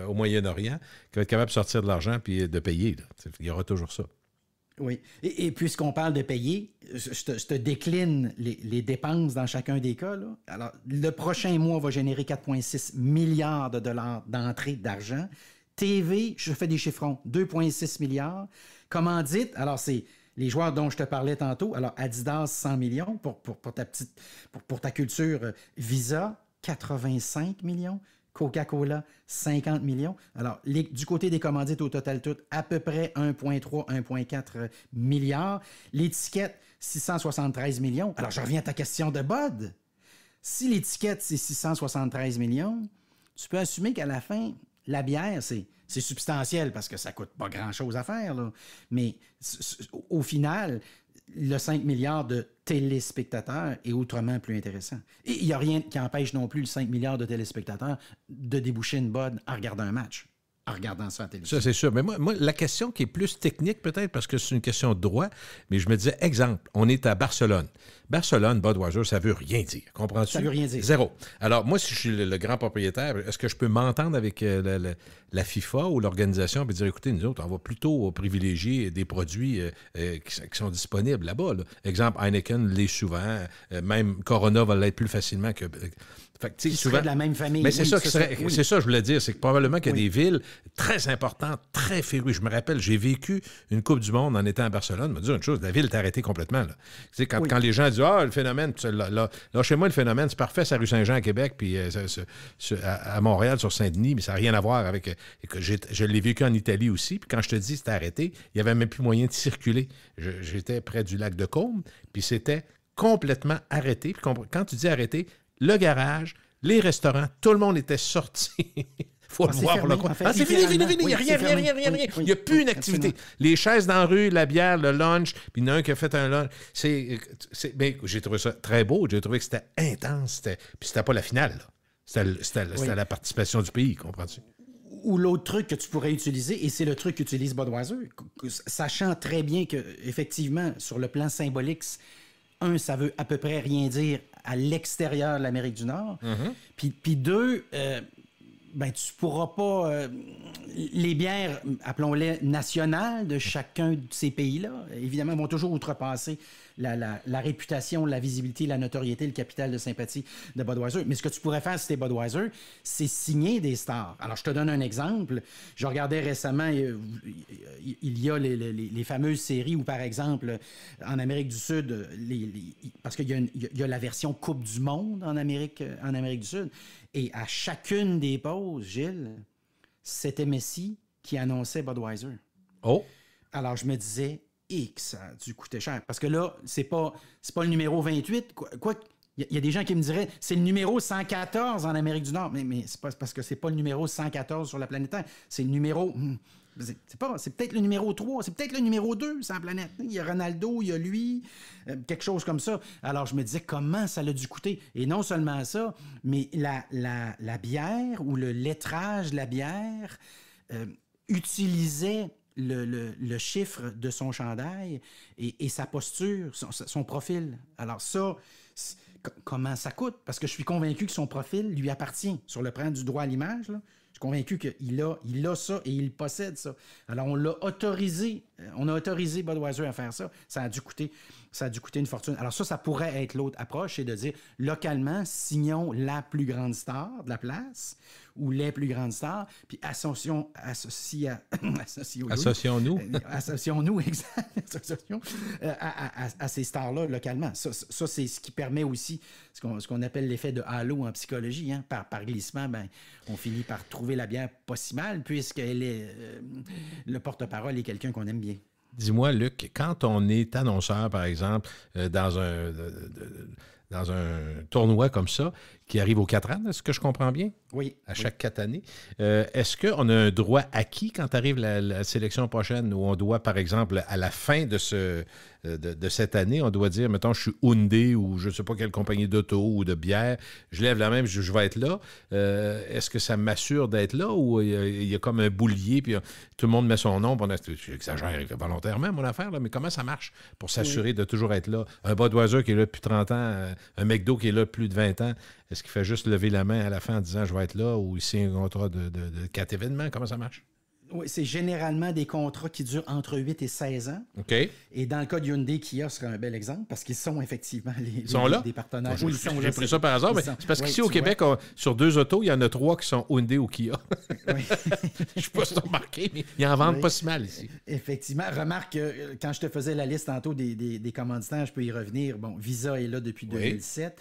au Moyen-Orient, qui va être capable de sortir de l'argent puis de payer. Là. Il y aura toujours ça. Oui. Et puisqu'on parle de payer, je te décline les dépenses dans chacun des cas. Là. Alors, le prochain mois va générer 4,6 milliards de dollars d'entrée d'argent. TV, je fais des chiffrons, 2,6 milliards. Commandite, alors c'est les joueurs dont je te parlais tantôt. Alors, Adidas, 100 millions pour ta culture. Visa, 85 millions. Coca-Cola, 50 millions. Alors, du côté des commandites, au total, tout, à peu près 1,3, 1,4 milliards. L'étiquette, 673 millions. Alors, je reviens à ta question de Bud. Si l'étiquette, c'est 673 millions, tu peux assumer qu'à la fin, la bière, c'est substantiel parce que ça coûte pas grand-chose à faire. Là. Mais au final, le 5 milliards de téléspectateurs est autrement plus intéressant. Et il n'y a rien qui empêche non plus le 5 milliards de téléspectateurs de déboucher une bonne en regardant un match, en regardant ça à la télévision. Ça, c'est sûr. Mais moi, la question qui est plus technique peut-être, parce que c'est une question de droit, mais je me disais, exemple, on est à Barcelone. Barcelone, Budweiser, ça veut rien dire. Comprends-tu? Ça veut rien dire. Zéro. Alors, moi, si je suis le grand propriétaire, est-ce que je peux m'entendre avec la FIFA ou l'organisation et dire, écoutez, nous autres, on va plutôt privilégier des produits qui sont disponibles là-bas. Là. Exemple, Heineken l'est souvent. Même Corona va l'être plus facilement que... Fait que, qui souvent, serait de la même famille. Mais c'est ça je voulais dire. C'est que probablement qu'il y a des villes très importantes, très férues. Je me rappelle, j'ai vécu une Coupe du Monde en étant à Barcelone. Je me dis une chose, la ville est arrêtée complètement. Là. Tu sais, quand les gens disent « Ah, le phénomène, là, chez moi, le phénomène, c'est parfait, c'est à rue Saint-Jean à Québec, puis à Montréal, sur Saint-Denis, mais ça n'a rien à voir avec... je l'ai vécu en Italie aussi, puis quand je te dis c'était arrêté, il n'y avait même plus moyen de circuler. J'étais près du lac de Côme, puis c'était complètement arrêté. Puis quand tu dis arrêté, le garage, les restaurants, tout le monde était sorti. Il faut le voir pour le coin. C'est fini. Il n'y a rien. Il n'y a plus une activité. Les chaises dans la rue, la bière, le lunch, puis il y en a un qui a fait un lunch. Mais j'ai trouvé ça très beau. J'ai trouvé que c'était intense. Puis c'était pas la finale. C'était la participation du pays, comprends-tu? Ou l'autre truc que tu pourrais utiliser, et c'est le truc qu'utilise Budweiser, sachant très bien qu'effectivement, sur le plan symbolique, ça veut à peu près rien dire à l'extérieur de l'Amérique du Nord. Mm-hmm. Puis deux, Ben, tu pourras pas... les bières, appelons-les nationales de chacun de ces pays-là, évidemment, vont toujours outrepasser la réputation, la visibilité, la notoriété, le capital de sympathie de Budweiser. Mais ce que tu pourrais faire si t'es Budweiser, c'est signer des stars. Alors, je te donne un exemple. Je regardais récemment, il y a les fameuses séries où, par exemple, en Amérique du Sud, parce qu'il y a la version Coupe du Monde en Amérique du Sud, et à chacune des pauses, Gilles, c'était Messi qui annonçait Budweiser. Oh! Alors, je me disais, ça a dû coûter cher. Parce que là, c'est pas le numéro 28. Il y a des gens qui me diraient, c'est le numéro 114 en Amérique du Nord. Mais c'est pas parce que c'est pas le numéro 114 sur la planète Terre. C'est le numéro... C'est peut-être le numéro 3, c'est peut-être le numéro 2 sur la planète. Il y a Ronaldo, il y a lui, quelque chose comme ça. Alors, je me disais, comment ça l'a dû coûter? Et non seulement ça, mais la bière ou le lettrage de la bière utilisait le chiffre de son chandail et sa posture, son profil. Alors ça, comment ça coûte? Parce que je suis convaincu que son profil lui appartient. Sur le plan du droit à l'image, là, je suis convaincu qu'il a ça et il possède ça. Alors, on a autorisé Budweiser à faire ça. Ça a dû coûter une fortune. Alors ça pourrait être l'autre approche, c'est de dire, localement, signons la plus grande star de la place ou les plus grandes stars, puis associons-nous. Exact. Associons à ces stars-là localement. Ça, c'est ce qui permet aussi ce qu'on appelle l'effet de halo en psychologie. Hein. Par glissement, on finit par trouver la bière pas si mal, puisqu'elle est le porte-parole est quelqu'un qu'on aime bien. Dis-moi, Luc, quand on est annonceur, par exemple, dans un tournoi comme ça, qui arrive aux 4 ans, est-ce que je comprends bien? Oui. À chaque 4 années. Est-ce qu'on a un droit acquis quand arrive la sélection prochaine, où on doit, par exemple, à la fin de cette année, on doit dire, mettons, je suis Hyundai ou je ne sais pas quelle compagnie d'auto ou de bière, je lève la main, je vais être là. Est-ce que ça m'assure d'être là ou il y a comme un boulier, puis tout le monde met son nom, j'exagère volontairement, mon affaire, là, mais comment ça marche pour s'assurer de toujours être là? Un Budweiser qui est là depuis 30 ans, un McDo qui est là plus de 20 ans, est-ce qu'il fait juste lever la main à la fin en disant « je vais être là » ou il signe un contrat de 4 événements? Comment ça marche? Oui, c'est généralement des contrats qui durent entre 8 et 16 ans. OK. Et dans le cas de Hyundai, Kia serait un bel exemple parce qu'ils sont effectivement des partenaires. J'ai pris ça par hasard, mais c'est parce qu'ici au Québec, sur 2 autos, il y en a 3 qui sont Hyundai ou Kia. Oui. Je ne sais pas si tu as remarqué, mais ils en vendent pas si mal ici. Effectivement. Remarque, quand je te faisais la liste tantôt des commanditaires, je peux y revenir. Bon, Visa est là depuis 2007.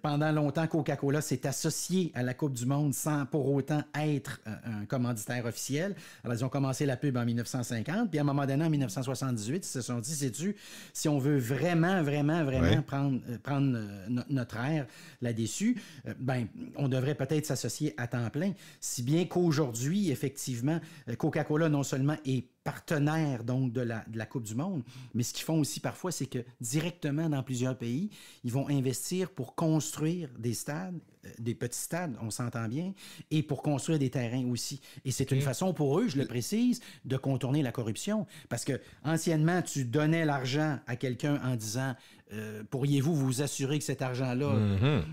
Pendant longtemps, Coca-Cola s'est associé à la Coupe du Monde sans pour autant être un commanditaire officiel. Alors, ils ont commencé la pub en 1950, puis à un moment donné, en 1978, ils se sont dit, sais-tu, si on veut vraiment prendre notre air là-dessus, on devrait peut-être s'associer à temps plein. Si bien qu'aujourd'hui, effectivement, Coca-Cola non seulement est partenaire donc de la Coupe du Monde, mais ce qu'ils font aussi parfois, c'est que directement dans plusieurs pays, ils vont investir pour construire des stades, des petits stades, on s'entend bien, et pour construire des terrains aussi. Et c'est une façon pour eux, je le précise, de contourner la corruption. Parce que anciennement, tu donnais l'argent à quelqu'un en disant pourriez-vous vous assurer que cet argent-là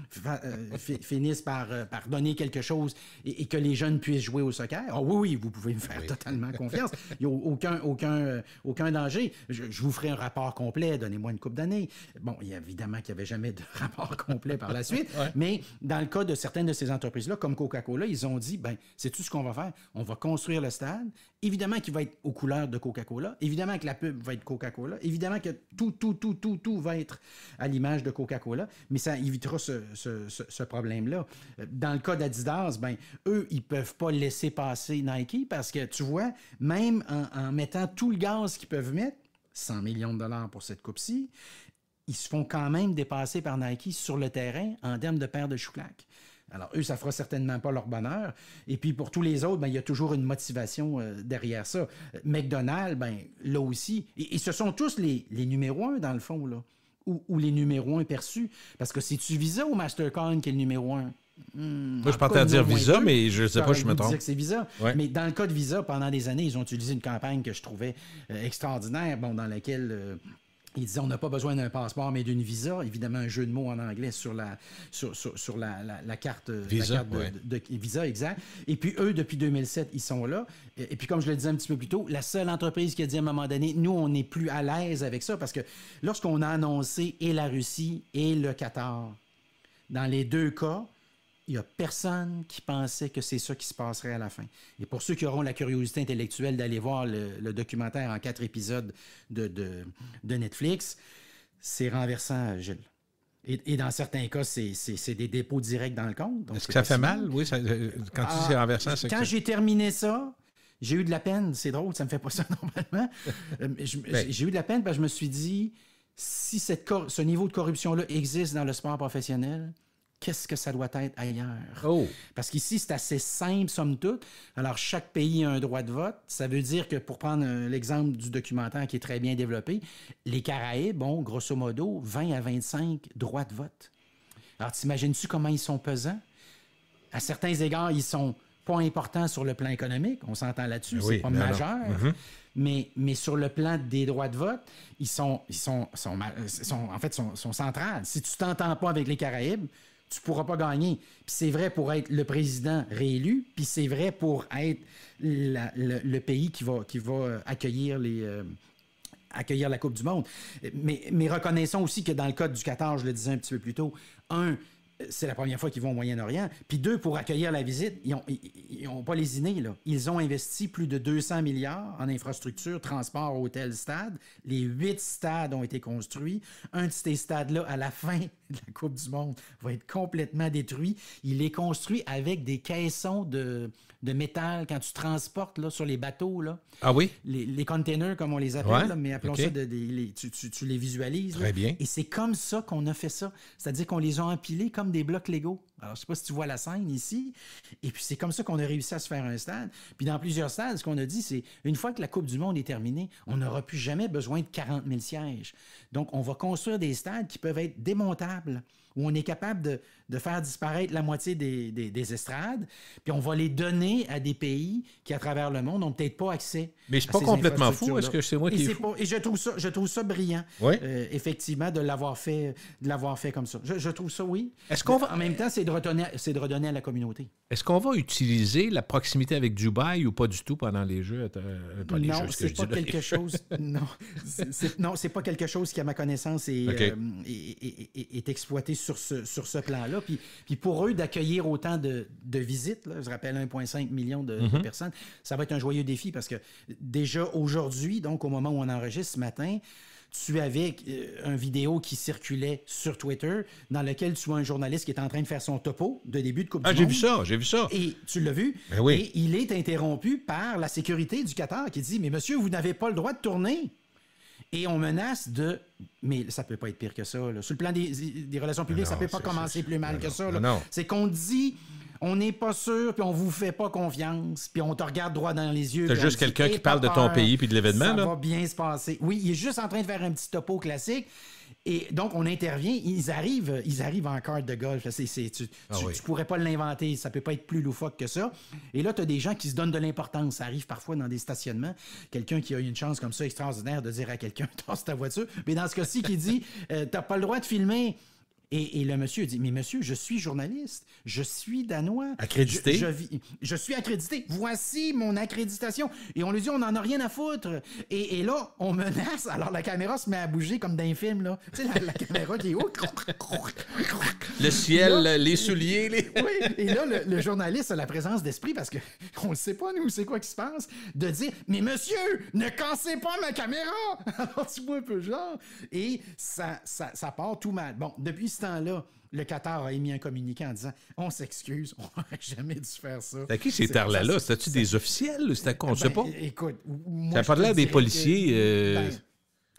finisse par donner quelque chose et que les jeunes puissent jouer au soccer? Ah oui, vous pouvez me faire totalement confiance. Il n'y a aucun danger. Je vous ferai un rapport complet, donnez-moi une couple d'années. Bon, évidemment qu'il n'y avait jamais de rapport complet par la suite, mais dans le cas de certaines de ces entreprises-là, comme Coca-Cola, ils ont dit, c'est tout ce qu'on va faire. On va construire le stade. Évidemment qu'il va être aux couleurs de Coca-Cola. Évidemment que la pub va être Coca-Cola. Évidemment que tout va être à l'image de Coca-Cola, mais ça évitera ce problème-là. Dans le cas d'Adidas, eux, ils ne peuvent pas laisser passer Nike parce que, tu vois, même en mettant tout le gaz qu'ils peuvent mettre, 100 millions de dollars pour cette coupe-ci, ils se font quand même dépasser par Nike sur le terrain en termes de paire de chouclaques. Alors, eux, ça ne fera certainement pas leur bonheur. Et puis, pour tous les autres, il y a toujours une motivation derrière ça. McDonald's, là aussi, et ce sont tous les numéros 1, dans le fond, là, ou les numéros 1 perçus. Parce que c'est-tu Visa ou Mastercard qui est le numéro 1? Moi, je partais à dire Visa, mais je ne sais pas, je me trompe. Dire que c'est Visa. Ouais. Mais dans le cas de Visa, pendant des années, ils ont utilisé une campagne que je trouvais extraordinaire, dans laquelle Il disait on n'a pas besoin d'un passeport, mais d'une visa. Évidemment, un jeu de mots en anglais sur la carte, Visa, de Visa, exact. Et puis eux, depuis 2007, ils sont là. Et puis comme je le disais un petit peu plus tôt, la seule entreprise qui a dit à un moment donné, nous, on n'est plus à l'aise avec ça parce que lorsqu'on a annoncé et la Russie et le Qatar, dans les deux cas, il n'y a personne qui pensait que c'est ça qui se passerait à la fin. Et pour ceux qui auront la curiosité intellectuelle d'aller voir le documentaire en 4 épisodes de Netflix, c'est renversant, Gilles. Et dans certains cas, c'est des dépôts directs dans le compte. Est-ce que ça fait mal? Oui, quand tu dis c'est renversant, c'est quand j'ai terminé ça, j'ai eu de la peine. C'est drôle, ça ne me fait pas ça normalement. J'ai eu de la peine parce que je me suis dit, si ce niveau de corruption-là existe dans le sport professionnel, qu'est-ce que ça doit être ailleurs? Oh. Parce qu'ici, c'est assez simple, somme toute. Alors, chaque pays a un droit de vote. Ça veut dire que, pour prendre l'exemple du documentaire qui est très bien développé, les Caraïbes ont, grosso modo, 20 à 25 droits de vote. Alors, t'imagines-tu comment ils sont pesants? À certains égards, ils sont pas importants sur le plan économique. On s'entend là-dessus, c'est pas majeur. Mais sur le plan des droits de vote, ils sont centrales. Si tu t'entends pas avec les Caraïbes, tu ne pourras pas gagner. Puis c'est vrai pour être le président réélu, puis c'est vrai pour être le pays qui va accueillir accueillir la Coupe du Monde. Mais reconnaissons aussi que dans le cas du Qatar, je le disais un petit peu plus tôt, c'est la première fois qu'ils vont au Moyen-Orient. Puis 2, pour accueillir la visite, ils n'ont pas lésiné, là. Ils ont investi plus de 200 milliards en infrastructures, transport, hôtels, stades. Les 8 stades ont été construits. Un de ces stades-là, à la fin de la Coupe du Monde, va être complètement détruit. Il est construit avec des caissons de métal quand tu transportes là, sur les bateaux. Là. Ah oui? Les containers, comme on les appelle, là, mais appelons ça, tu les visualises. Très bien. Et c'est comme ça qu'on a fait ça. C'est-à-dire qu'on les a empilés comme des blocs Lego. Alors, je ne sais pas si tu vois la scène ici. Et puis, c'est comme ça qu'on a réussi à se faire un stade. Puis, dans plusieurs stades, ce qu'on a dit, c'est une fois que la Coupe du Monde est terminée, on n'aura plus jamais besoin de 40 000 sièges. Donc, on va construire des stades qui peuvent être démontables, où on est capable de faire disparaître la moitié des estrades, puis on va les donner à des pays qui, à travers le monde, n'ont peut-être pas accès. Mais c'est pas complètement fou. Est-ce que c'est moi qui est fou? Et je trouve ça brillant, effectivement, de l'avoir fait comme ça. Je trouve ça, oui. Est-ce qu'on va... En même temps, c'est de redonner à la communauté. Est-ce qu'on va utiliser la proximité avec Dubaï ou pas du tout pendant les Jeux? Non, c'est pas quelque chose... Non, c'est pas quelque chose qui, à ma connaissance, est exploité sur ce plan-là. Puis pour eux, d'accueillir autant de visites, là, je rappelle 1,5 million de personnes, ça va être un joyeux défi parce que déjà aujourd'hui, donc au moment où on enregistre ce matin, tu avais une vidéo qui circulait sur Twitter dans laquelle tu vois un journaliste qui est en train de faire son topo de début de Coupe du Monde. J'ai vu ça. Et tu l'as vu. Ben oui. Et il est interrompu par la sécurité du Qatar qui dit « Mais monsieur, vous n'avez pas le droit de tourner. » Et on menace de... Mais ça peut pas être pire que ça. Là. Sur le plan des relations publiques, ça peut pas commencer plus mal que ça. Là. C'est qu'on dit... On n'est pas sûr, puis on vous fait pas confiance, puis on te regarde droit dans les yeux. C'est juste quelqu'un qui parle de ton pays puis de l'événement. Ça va bien se passer. Oui, il est juste en train de faire un petit topo classique. Et donc, on intervient. Ils arrivent en carte de golf. Tu pourrais pas l'inventer. Ça peut pas être plus loufoque que ça. Et là, tu as des gens qui se donnent de l'importance. Ça arrive parfois dans des stationnements. Quelqu'un qui a eu une chance comme ça extraordinaire de dire à quelqu'un « Tasse ta voiture ». Mais dans ce cas-ci, qui dit « T'as pas le droit de filmer ». Et le monsieur dit, mais monsieur, je suis journaliste, je suis danois. Accrédité. Je suis accrédité. Voici mon accréditation. Et on lui dit, on n'en a rien à foutre. Et là, on menace. Alors la caméra se met à bouger comme dans un film, là. Tu sais, la caméra qui est haute. Le ciel, là, les souliers. Oui, et là, le journaliste a la présence d'esprit, parce qu'on ne sait pas, nous, c'est quoi qui se passe, de dire, mais monsieur, ne cassez pas ma caméra. Alors tu vois un peu genre. Et ça part tout mal. Bon, depuis ce temps-là, le Qatar a émis un communiqué en disant « On s'excuse, on n'aurait jamais dû faire ça. » C'est qui ces tarlas-là? C'était-tu des officiels? C'était quoi? On ne sait pas. Écoute, ça n'a pas l'air des policiers.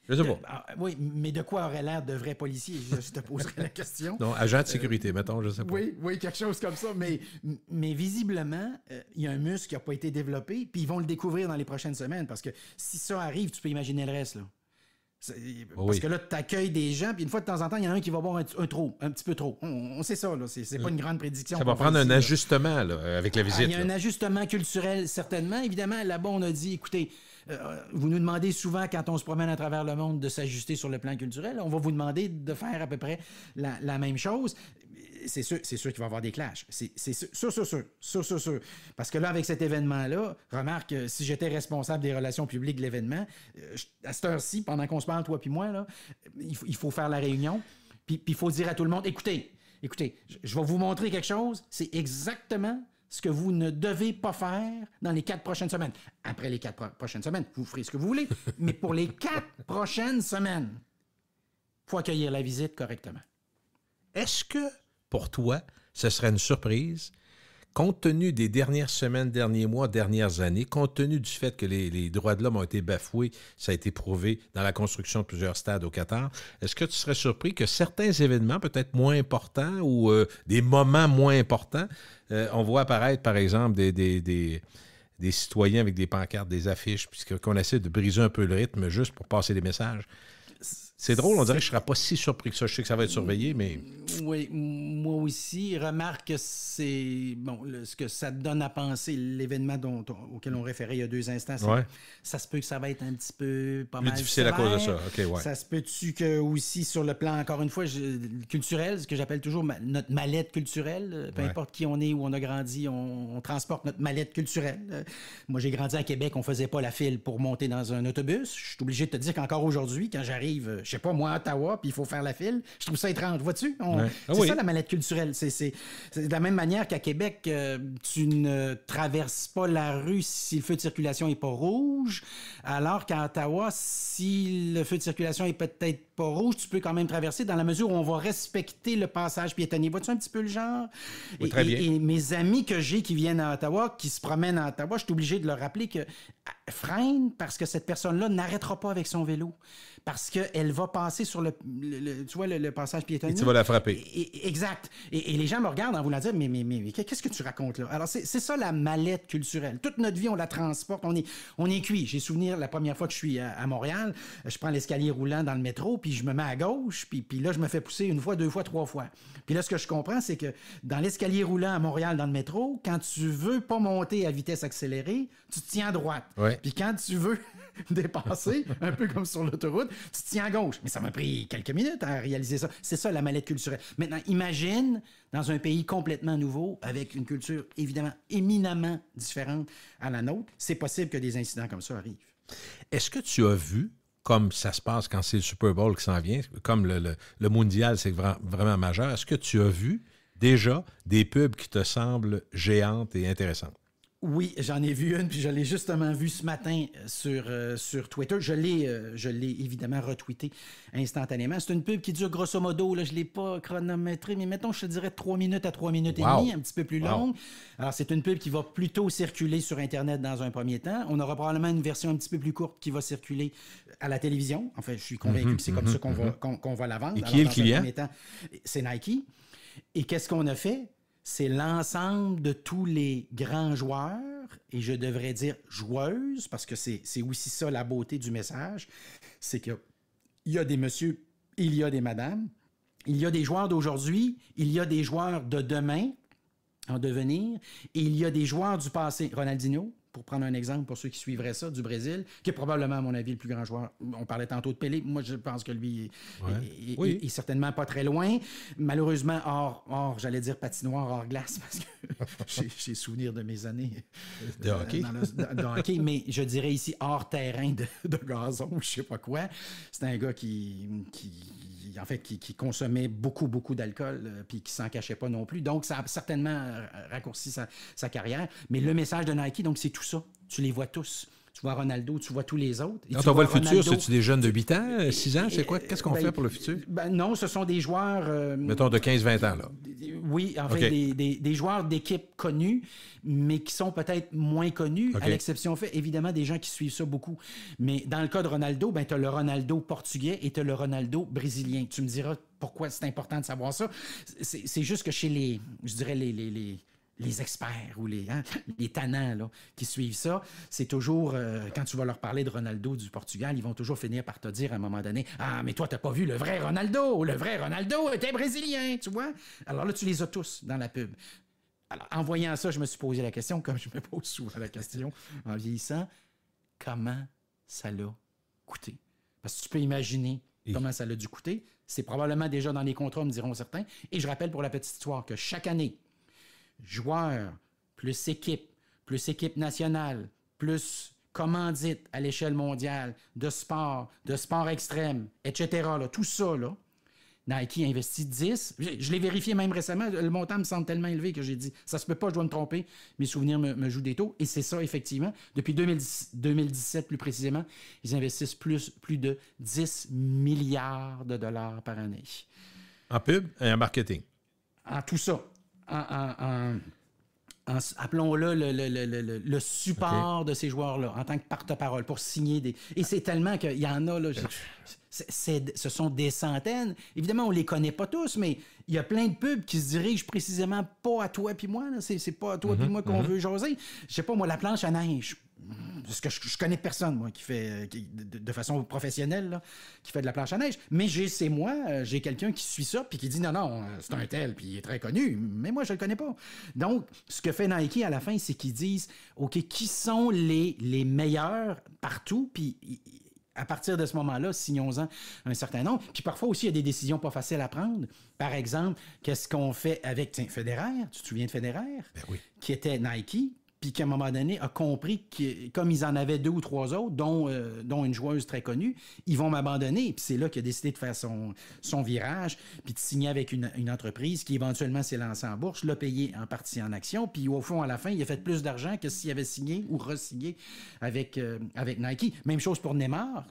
Je sais pas. Oui, mais de quoi aurait l'air de vrais policiers? Je te poserai la question. Non, agent de sécurité, mettons, je sais pas. Oui, quelque chose comme ça. Mais visiblement, il y a un muscle qui n'a pas été développé, puis ils vont le découvrir dans les prochaines semaines, parce que si ça arrive, tu peux imaginer le reste, là. Parce que là, tu accueilles des gens, puis une fois de temps en temps, il y en a un qui va boire un petit peu trop. On sait ça, là. C'est pas une grande prédiction. Ça va prendre un ajustement là, avec la visite. Il y a un ajustement culturel, certainement. Évidemment, là-bas, on a dit, écoutez, Vous nous demandez souvent, quand on se promène à travers le monde, de s'ajuster sur le plan culturel. On va vous demander de faire à peu près la même chose. C'est sûr qu'il va y avoir des clashs. C'est sûr. Parce que là, avec cet événement-là, remarque, si j'étais responsable des relations publiques de l'événement, à cette heure-ci, pendant qu'on se parle, toi puis moi, là, il faut faire la réunion, puis il faut dire à tout le monde, écoutez, je vais vous montrer quelque chose, c'est exactement ce que vous ne devez pas faire dans les 4 prochaines semaines. Après les 4 prochaines semaines, vous ferez ce que vous voulez, mais pour les 4 prochaines semaines, il faut accueillir la visite correctement. Est-ce que, pour toi, ce serait une surprise, compte tenu des dernières semaines, derniers mois, dernières années, compte tenu du fait que les droits de l'homme ont été bafoués, ça a été prouvé dans la construction de plusieurs stades au Qatar, est-ce que tu serais surpris que certains événements, peut-être moins importants ou des moments moins importants, on voit apparaître, par exemple, des citoyens avec des pancartes, des affiches, puisqu'on essaie de briser un peu le rythme juste pour passer des messages? C'est drôle, on dirait que je ne serais pas si surpris que ça. Je sais que ça va être surveillé, mais... Oui, moi aussi. Remarque que c'est... Bon, ce que ça te donne à penser, l'événement auquel on référait il y a 2 instants, ça se peut que ça va être un petit peu pas mal difficile sévère. à cause de ça. OK, ouais. Ça se peut-tu que aussi sur le plan, encore une fois, culturel, ce que j'appelle toujours notre mallette culturelle, peu importe qui on est, où on a grandi, on transporte notre mallette culturelle. Moi, j'ai grandi à Québec, on faisait pas la file pour monter dans un autobus. Je suis obligé de te dire qu'encore aujourd'hui, quand j'arrive... je sais pas, moi, à Ottawa, puis il faut faire la file. Je trouve ça étrange. Vois-tu? C'est ça, la mallette culturelle. C'est de la même manière qu'à Québec, tu ne traverses pas la rue si le feu de circulation n'est pas rouge, alors qu'à Ottawa, si le feu de circulation est peut-être pas rouge, tu peux quand même traverser dans la mesure où on va respecter le passage piétonnier. Vois-tu un petit peu le genre? Oui, très bien. Et mes amis que j'ai qui viennent à Ottawa, qui se promènent à Ottawa, je suis obligé de leur rappeler que freine parce que cette personne-là n'arrêtera pas avec son vélo. Parce qu'elle va passer sur le passage piétonnier. Et tu vas la frapper. Exact. Et les gens me regardent en voulant dire, mais qu'est-ce que tu racontes là? Alors, c'est ça la mallette culturelle. Toute notre vie, on la transporte. On est cuit. J'ai souvenir, la première fois que je suis à Montréal, je prends l'escalier roulant dans le métro, puis je me mets à gauche, puis là, je me fais pousser 1 fois, 2 fois, 3 fois. Puis là, ce que je comprends, c'est que dans l'escalier roulant à Montréal, dans le métro, quand tu veux pas monter à vitesse accélérée, tu te tiens à droite. Ouais. Puis quand tu veux dépasser, un peu comme sur l'autoroute, tu te tiens à gauche. Mais ça m'a pris quelques minutes à réaliser ça. C'est ça, la mallette culturelle. Maintenant, imagine, dans un pays complètement nouveau, avec une culture évidemment éminemment différente à la nôtre, c'est possible que des incidents comme ça arrivent. Est-ce que tu as vu, comme ça se passe quand c'est le Super Bowl qui s'en vient, comme le mondial, c'est vraiment majeur, est-ce que tu as vu déjà des pubs qui te semblent géantes et intéressantes? Oui, j'en ai vu une, puis je l'ai justement vue ce matin sur Twitter. Je l'ai évidemment retweeté instantanément. C'est une pub qui dure grosso modo, là, je ne l'ai pas chronométré, mais mettons, je te dirais 3 minutes à 3 minutes et demie, un petit peu plus longue. Alors, c'est une pub qui va plutôt circuler sur Internet dans un premier temps. On aura probablement une version un petit peu plus courte qui va circuler à la télévision. En fait, je suis convaincu que c'est comme ça qu'on va la vendre. Et qui est le client? C'est Nike. Et qu'est-ce qu'on a fait? C'est l'ensemble de tous les grands joueurs, et je devrais dire joueuses, parce que c'est aussi ça la beauté du message, c'est qu'il y a des messieurs, il y a des madames, il y a des joueurs d'aujourd'hui, il y a des joueurs de demain en devenir, et il y a des joueurs du passé. Ronaldinho, pour prendre un exemple pour ceux qui suivraient ça, du Brésil, qui est probablement, à mon avis, le plus grand joueur. On parlait tantôt de Pelé. Moi, je pense que lui est certainement pas très loin. Malheureusement, hors j'allais dire patinoire, hors glace, parce que j'ai souvenir de mes années de hockey. De hockey, mais je dirais ici hors terrain de gazon, je sais pas quoi. C'est un gars qui consommait beaucoup d'alcool, puis qui s'en cachait pas non plus. Donc, ça a certainement raccourci sa carrière. Mais le message de Nike, donc, c'est tout ça. Tu les vois tous. Tu vois Ronaldo, tu vois tous les autres. Quand on voit le futur, c'est-tu des jeunes de 8 ans, 6 ans? C'est quoi? Qu'est-ce qu'on fait pour le futur? Non, ce sont des joueurs... mettons de 15-20 ans, là. Oui, en fait, des joueurs d'équipes connues, mais qui sont peut-être moins connus, à l'exception fait, évidemment, des gens qui suivent ça beaucoup. Mais dans le cas de Ronaldo, tu as le Ronaldo portugais et tu as le Ronaldo brésilien. Tu me diras pourquoi c'est important de savoir ça. C'est juste que chez les experts ou les tannants là, qui suivent ça, c'est toujours, quand tu vas leur parler de Ronaldo du Portugal, ils vont toujours finir par te dire à un moment donné, « Ah, mais toi, t'as pas vu le vrai Ronaldo! Le vrai Ronaldo était brésilien! » Tu vois? Alors là, tu les as tous dans la pub. Alors, en voyant ça, je me suis posé la question, comme je me pose souvent la question en vieillissant, comment ça l'a coûté. Parce que tu peux imaginer comment ça l'a dû coûter. C'est probablement déjà dans les contrats, me diront certains. Et je rappelle pour la petite histoire que chaque année, joueurs, plus équipe nationale, plus commandite à l'échelle mondiale, de sport extrême, etc., là, tout ça, là, Nike investit 10. Je l'ai vérifié même récemment. Le montant me semble tellement élevé que j'ai dit, ça se peut pas, je dois me tromper. Mes souvenirs me jouent des tours. Et c'est ça, effectivement. Depuis 2017, plus précisément, ils investissent plus de 10 milliards de dollars par année. En pub et en marketing. En tout ça. Appelons-le le support de ces joueurs-là, en tant que porte-parole, pour signer des... Et c'est tellement qu'il y en a, là, ce sont des centaines. Évidemment, on ne les connaît pas tous, mais il y a plein de pubs qui se dirigent précisément pas à toi puis moi. Là. C'est pas à toi puis moi qu'on veut jaser. Je sais pas, moi, la planche à neige. Parce que je connais personne, moi, qui fait de façon professionnelle, là, qui fait de la planche à neige. Mais j'ai quelqu'un qui suit ça puis qui dit non, c'est un tel, puis il est très connu. Mais moi, je le connais pas. Donc, ce que fait Nike à la fin, c'est qu'ils disent, OK, qui sont les meilleurs partout, puis à partir de ce moment-là, signons-en un certain nombre. Puis parfois aussi, il y a des décisions pas faciles à prendre. Par exemple, qu'est-ce qu'on fait avec Federer? Tu te souviens de Federer? Ben oui. Qui était Nike, puis qu'à un moment donné a compris que, comme ils en avaient 2 ou 3 autres, dont une joueuse très connue, ils vont m'abandonner. Puis c'est là qu'il a décidé de faire son virage, puis de signer avec une entreprise qui éventuellement s'est lancée en bourse, l'a payé en partie en action, puis au fond, à la fin, il a fait plus d'argent que s'il avait signé ou re-signé avec Nike. Même chose pour Neymar,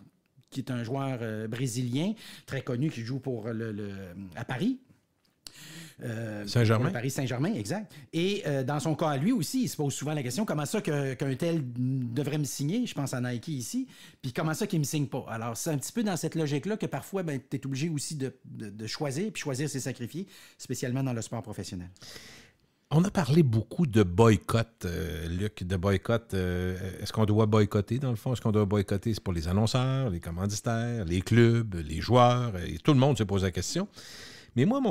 qui est un joueur brésilien très connu, qui joue pour à Paris. Saint-Germain. Paris Saint-Germain, exact. Et dans son cas, à lui aussi, il se pose souvent la question, comment ça qu'un tel devrait me signer, je pense à Nike ici, puis comment ça qu'il ne me signe pas? Alors, c'est un petit peu dans cette logique-là que parfois, tu es obligé aussi de choisir, puis choisir, c'est sacrifier, spécialement dans le sport professionnel. On a parlé beaucoup de boycott, Luc, de boycott. Est-ce qu'on doit boycotter, dans le fond? Est-ce qu'on doit boycotter? C'est pour les annonceurs, les commanditaires, les clubs, les joueurs, et tout le monde se pose la question. Mais moi,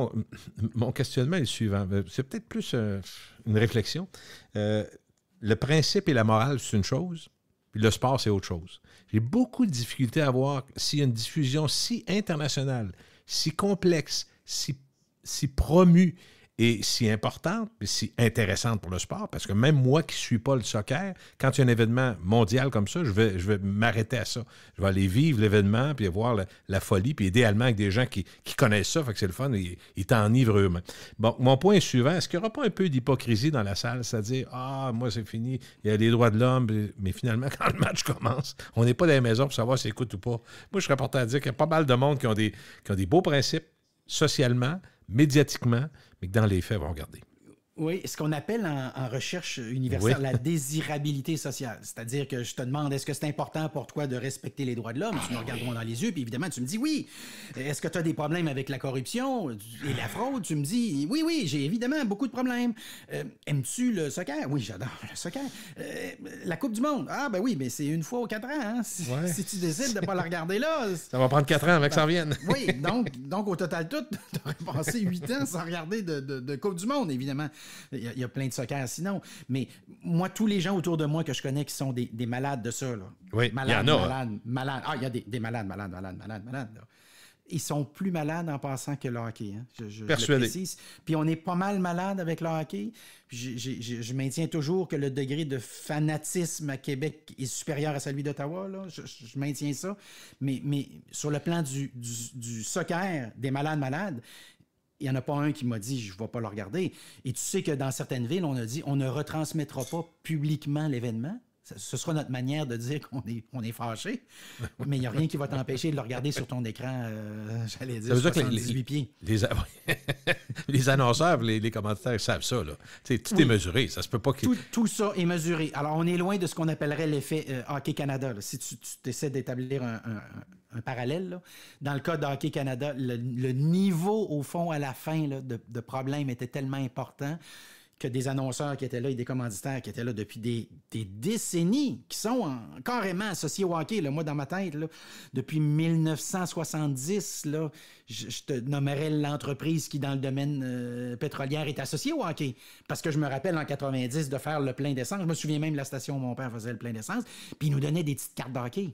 mon questionnement est le suivant. C'est peut-être plus une réflexion. Le principe et la morale, c'est une chose, puis le sport, c'est autre chose. J'ai beaucoup de difficultés à voir s'il y a une diffusion si internationale, si complexe, si promue et si importante, et si intéressante pour le sport, parce que même moi qui ne suis pas le soccer, quand il y a un événement mondial comme ça, je vais m'arrêter à ça. Je vais aller vivre l'événement, puis voir la folie, puis idéalement avec des gens qui connaissent ça, fait que c'est le fun, ils t'enivrent eux-mêmes. Bon, mon point est suivant, est-ce qu'il n'y aura pas un peu d'hypocrisie dans la salle, c'est-à-dire, moi c'est fini, il y a les droits de l'homme, mais finalement, quand le match commence, on n'est pas dans la maison pour savoir si écoute ou pas. Moi, je serais porté à dire qu'il y a pas mal de monde qui ont des beaux principes, socialement, médiatiquement, mais que dans les faits, vont regarder. Oui, ce qu'on appelle en recherche universitaire la désirabilité sociale. C'est-à-dire que je te demande, est-ce que c'est important pour toi de respecter les droits de l'homme? Tu me regardes droit dans les yeux, puis évidemment, tu me dis oui. Est-ce que tu as des problèmes avec la corruption et la fraude? Tu me dis oui, j'ai évidemment beaucoup de problèmes. Aimes-tu le soccer? Oui, j'adore le soccer. La Coupe du Monde? Ah, ben oui, mais c'est une fois aux 4 ans. Hein? Si tu décides de ne pas la regarder là... Ça va prendre 4 ans avant que ça revienne. Oui, donc au total tout, tu aurais passé 8 ans sans regarder de Coupe du Monde, évidemment. Il y a plein de soccer sinon. Mais moi, tous les gens autour de moi que je connais qui sont des malades de ça, là. Oui, malades, il y en a. Malades. Ah, il y a des malades. Là. Ils sont plus malades en passant que le hockey. Hein. Je le précise. Puis on est pas mal malade avec le hockey. Puis je maintiens toujours que le degré de fanatisme à Québec est supérieur à celui d'Ottawa. Là. Je maintiens ça. Mais sur le plan du soccer, des malades, il n'y en a pas un qui m'a dit « je ne vais pas le regarder ». Et tu sais que dans certaines villes, on a dit « on ne retransmettra pas publiquement l'événement ». Ce sera notre manière de dire qu'on est fâché, mais il n'y a rien qui va t'empêcher de le regarder sur ton écran, j'allais dire, 78 pieds. Les annonceurs, les commentateurs savent ça. Là. Tout est mesuré, ça se peut pas que... Tout ça est mesuré. Alors, on est loin de ce qu'on appellerait l'effet Hockey Canada. Là. Si tu essaies d'établir un parallèle, là. Dans le cas de Hockey Canada, le niveau, au fond, à la fin là, de problème était tellement important que des annonceurs qui étaient là et des commanditaires qui étaient là depuis des décennies, qui sont carrément associés au hockey. Là. Moi, dans ma tête, là, depuis 1970, là, je te nommerais l'entreprise qui, dans le domaine pétrolier, est associée au hockey. Parce que je me rappelle, en 90, de faire le plein d'essence. Je me souviens même de la station où mon père faisait le plein d'essence. Puis il nous donnait des petites cartes de hockey.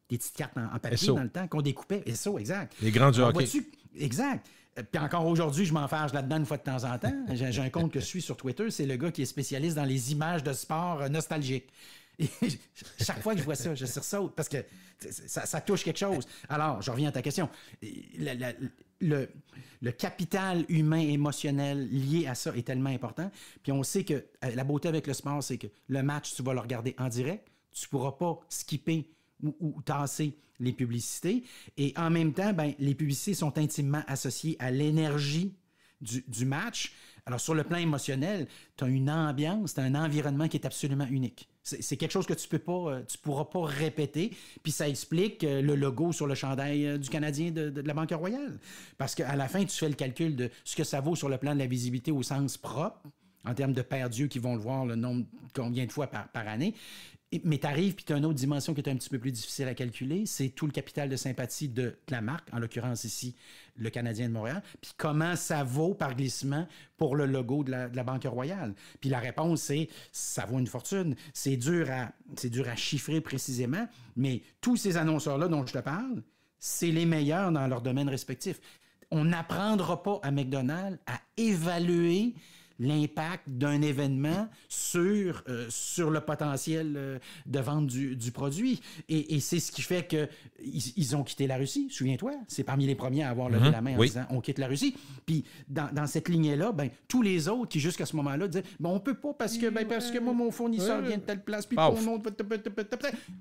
Des petites cartes en papier dans le temps qu'on découpait. Et ça, exact. Les grands du hockey. Exact. Puis encore aujourd'hui, je m'enfarge là-dedans une fois de temps en temps. J'ai un compte que je suis sur Twitter, c'est le gars qui est spécialiste dans les images de sport nostalgiques. Et chaque fois que je vois ça, je sursaute parce que ça touche quelque chose. Alors, je reviens à ta question. Le capital humain émotionnel lié à ça est tellement important. Puis on sait que la beauté avec le sport, c'est que le match, tu vas le regarder en direct. Tu ne pourras pas skipper ou tasser les publicités. Et en même temps, ben, les publicités sont intimement associées à l'énergie du match. Alors, sur le plan émotionnel, tu as une ambiance, tu as un environnement qui est absolument unique. C'est quelque chose que tu pourras pas répéter. Puis ça explique le logo sur le chandail du Canadien de la Banque Royale. Parce qu'à la fin, tu fais le calcul de ce que ça vaut sur le plan de la visibilité au sens propre, en termes de perdus qui vont le voir le nombre, combien de fois par année. Mais tu arrives, puis tu as une autre dimension qui est un petit peu plus difficile à calculer, c'est tout le capital de sympathie de la marque, en l'occurrence ici, le Canadien de Montréal, puis comment ça vaut par glissement pour le logo de la Banque Royale. Puis la réponse, c'est ça vaut une fortune. C'est dur à chiffrer précisément, mais tous ces annonceurs-là dont je te parle, c'est les meilleurs dans leur domaine respectif. On n'apprendra pas à McDonald's à évaluer l'impact d'un événement sur le potentiel de vente du produit. Et c'est ce qui fait qu'ils ont quitté la Russie. Souviens-toi, c'est parmi les premiers à avoir levé la main en disant « on quitte la Russie ». Puis dans cette lignée-là, ben, tous les autres qui jusqu'à ce moment-là disaient « on peut pas parce que moi, mon fournisseur vient de telle place, puis pour mon autre... »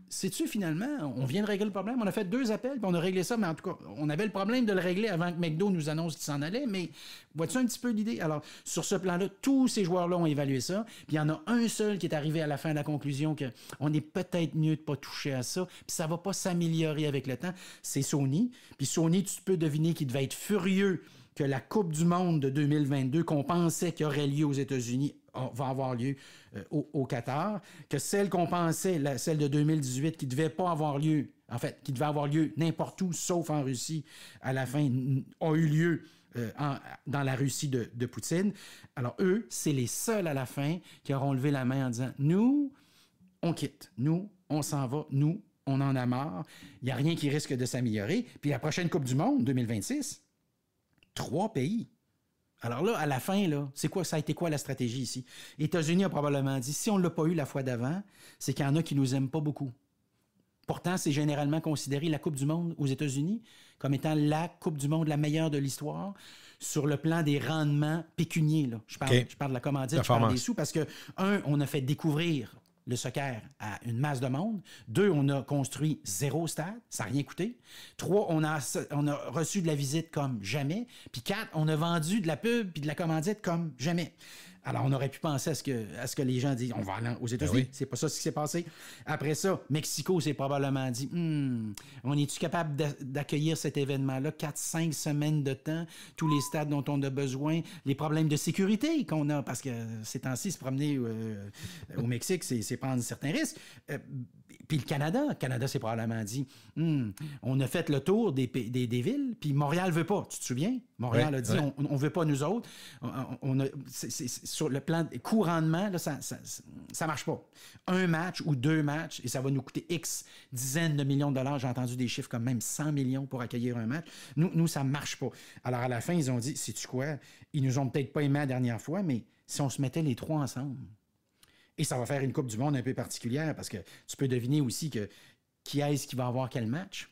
Sais-tu, finalement, on vient de régler le problème. On a fait 2 appels, puis on a réglé ça, mais en tout cas, on avait le problème de le régler avant que McDo nous annonce qu'il s'en allait, mais vois-tu un petit peu l'idée? Alors, sur ce plan-là, tous ces joueurs-là ont évalué ça. Puis il y en a un seul qui est arrivé à la fin de la conclusion qu'on est peut-être mieux de ne pas toucher à ça. Puis ça ne va pas s'améliorer avec le temps. C'est Sony. Puis Sony, tu peux deviner qu'il devait être furieux que la Coupe du monde de 2022, qu'on pensait qu'il aurait lieu aux États-Unis, va avoir lieu au Qatar. Que celle qu'on pensait, celle de 2018, qui ne devait pas avoir lieu, en fait, qui devait avoir lieu n'importe où, sauf en Russie, à la fin, a eu lieu dans la Russie de Poutine. Alors, eux, c'est les seuls à la fin qui auront levé la main en disant « Nous, on quitte. Nous, on s'en va. Nous, on en a marre. Il n'y a rien qui risque de s'améliorer. » Puis la prochaine Coupe du monde, 2026, 3 pays. Alors là, à la fin, là, ça a été quoi la stratégie ici? Les États-Unis ont probablement dit « Si on ne l'a pas eu la fois d'avant, c'est qu'il y en a qui ne nous aiment pas beaucoup. » Pourtant, c'est généralement considéré la Coupe du monde aux États-Unis comme étant la Coupe du monde la meilleure de l'histoire sur le plan des rendements pécuniers. Là. Je parle de la commandite, je parle des sous, parce que, 1, on a fait découvrir le soccer à une masse de monde. 2, on a construit 0 stade, ça n'a rien coûté. 3, on a reçu de la visite comme jamais. Puis 4, on a vendu de la pub puis de la commandite comme jamais. Alors, on aurait pu penser à ce que les gens disent, on va aller aux États-Unis. Oui. C'est pas ça ce qui s'est passé. Après ça, Mexico s'est probablement dit, on est-tu capable d'accueillir cet événement-là 4-5 semaines de temps, tous les stades dont on a besoin, les problèmes de sécurité qu'on a, parce que ces temps-ci, se promener au Mexique, c'est prendre certains risques. Puis le Canada s'est probablement dit, on a fait le tour des villes, puis Montréal veut pas. Tu te souviens? Montréal a dit, on veut pas nous autres. Sur le plan coût rendement, là, ça marche pas. 1 match ou 2 matchs, et ça va nous coûter X dizaines de millions de dollars. J'ai entendu des chiffres comme même 100 millions pour accueillir un match. Nous, ça marche pas. Alors, à la fin, ils ont dit, sais-tu quoi? Ils nous ont peut-être pas aimés la dernière fois, mais si on se mettait les 3 ensemble, et ça va faire une Coupe du monde un peu particulière, parce que tu peux deviner aussi que qui est-ce qui va avoir quel match?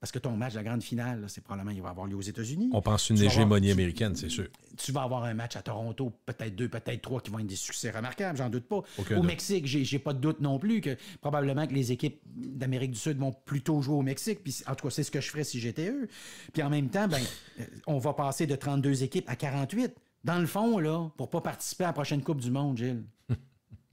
Parce que ton match, la grande finale, là, c'est probablement il va avoir lieu aux États-Unis. On pense une hégémonie américaine, c'est sûr. Tu vas avoir un match à Toronto, peut-être 2, peut-être 3 qui vont être des succès remarquables, j'en doute pas. Au Mexique, j'ai pas de doute non plus que probablement que les équipes d'Amérique du Sud vont plutôt jouer au Mexique. Puis, en tout cas, c'est ce que je ferais si j'étais eux. Puis en même temps, on va passer de 32 équipes à 48. Dans le fond, là, pour pas participer à la prochaine Coupe du monde, Gilles,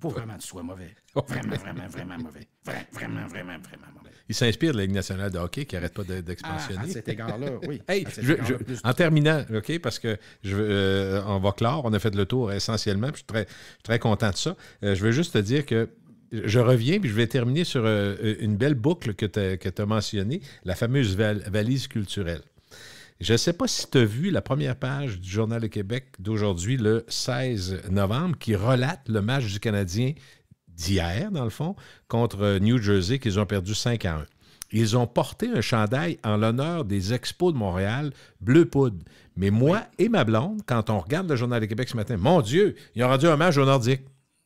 faut vraiment que tu sois mauvais. Vraiment, vraiment, vraiment mauvais. Vraiment, vraiment, vraiment mauvais. Il s'inspire de la Ligue nationale de hockey qui n'arrête pas d'expansionner. À cet égard-là, oui. Hey, en terminant, OK, parce que on va clore, on a fait le tour essentiellement, puis je suis très content de ça. Je veux juste te dire que je reviens, puis je vais terminer sur une belle boucle que tu as mentionnée, la fameuse valise culturelle. Je ne sais pas si tu as vu la première page du Journal de Québec d'aujourd'hui, le 16 novembre, qui relate le match du Canadien d'hier, dans le fond, contre New Jersey, qu'ils ont perdu 5-1. Ils ont porté un chandail en l'honneur des Expos de Montréal, bleu poudre. Mais moi et ma blonde, quand on regarde le Journal de Québec ce matin, mon Dieu, ils ont rendu hommage aux Nordiques.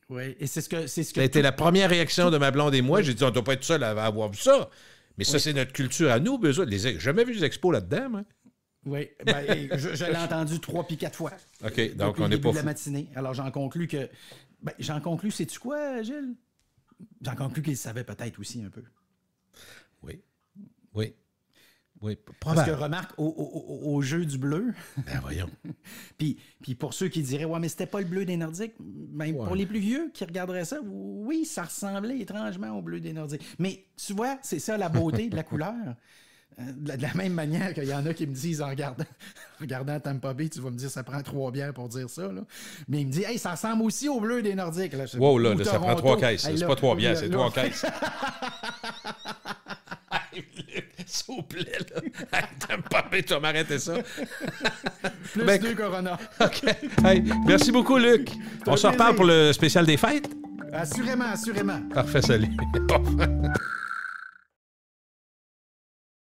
Oui, et c'est ce que ça a été la première réaction de ma blonde et moi. Oui. J'ai dit, on ne doit pas être seul à avoir vu ça. Mais ça, c'est notre culture à nous. J'ai jamais vu les expos là-dedans, moi. Oui, ben, je l'ai entendu 3 puis 4 fois. OK, donc on n'est pas de la matinée. Alors, j'en conclus que... sais-tu quoi, Gilles? J'en conclus qu'il le savait peut-être aussi un peu. Oui. Parce que remarque, au jeu du bleu... Ben voyons. puis pour ceux qui diraient, ouais, mais c'était pas le bleu des Nordiques, ben, pour les plus vieux qui regarderaient ça, oui, ça ressemblait étrangement au bleu des Nordiques. Mais tu vois, c'est ça la beauté de la couleur. De la même manière qu'il y en a qui me disent en regardant Tampa Bay, tu vas me dire ça prend 3 bières pour dire ça. Là. Mais il me dit, hey, ça ressemble aussi au bleu des Nordiques. Là, wow, là, ça prend 3 caisses. Hey, c'est pas 3 bières, c'est 3 caisses. S'il vous plaît, là. Tampa Bay, tu vas m'arrêter ça. Plus 2 Corona. OK. Hey, merci beaucoup, Luc. On se reparle pour le spécial des fêtes? Assurément. Parfait, salut.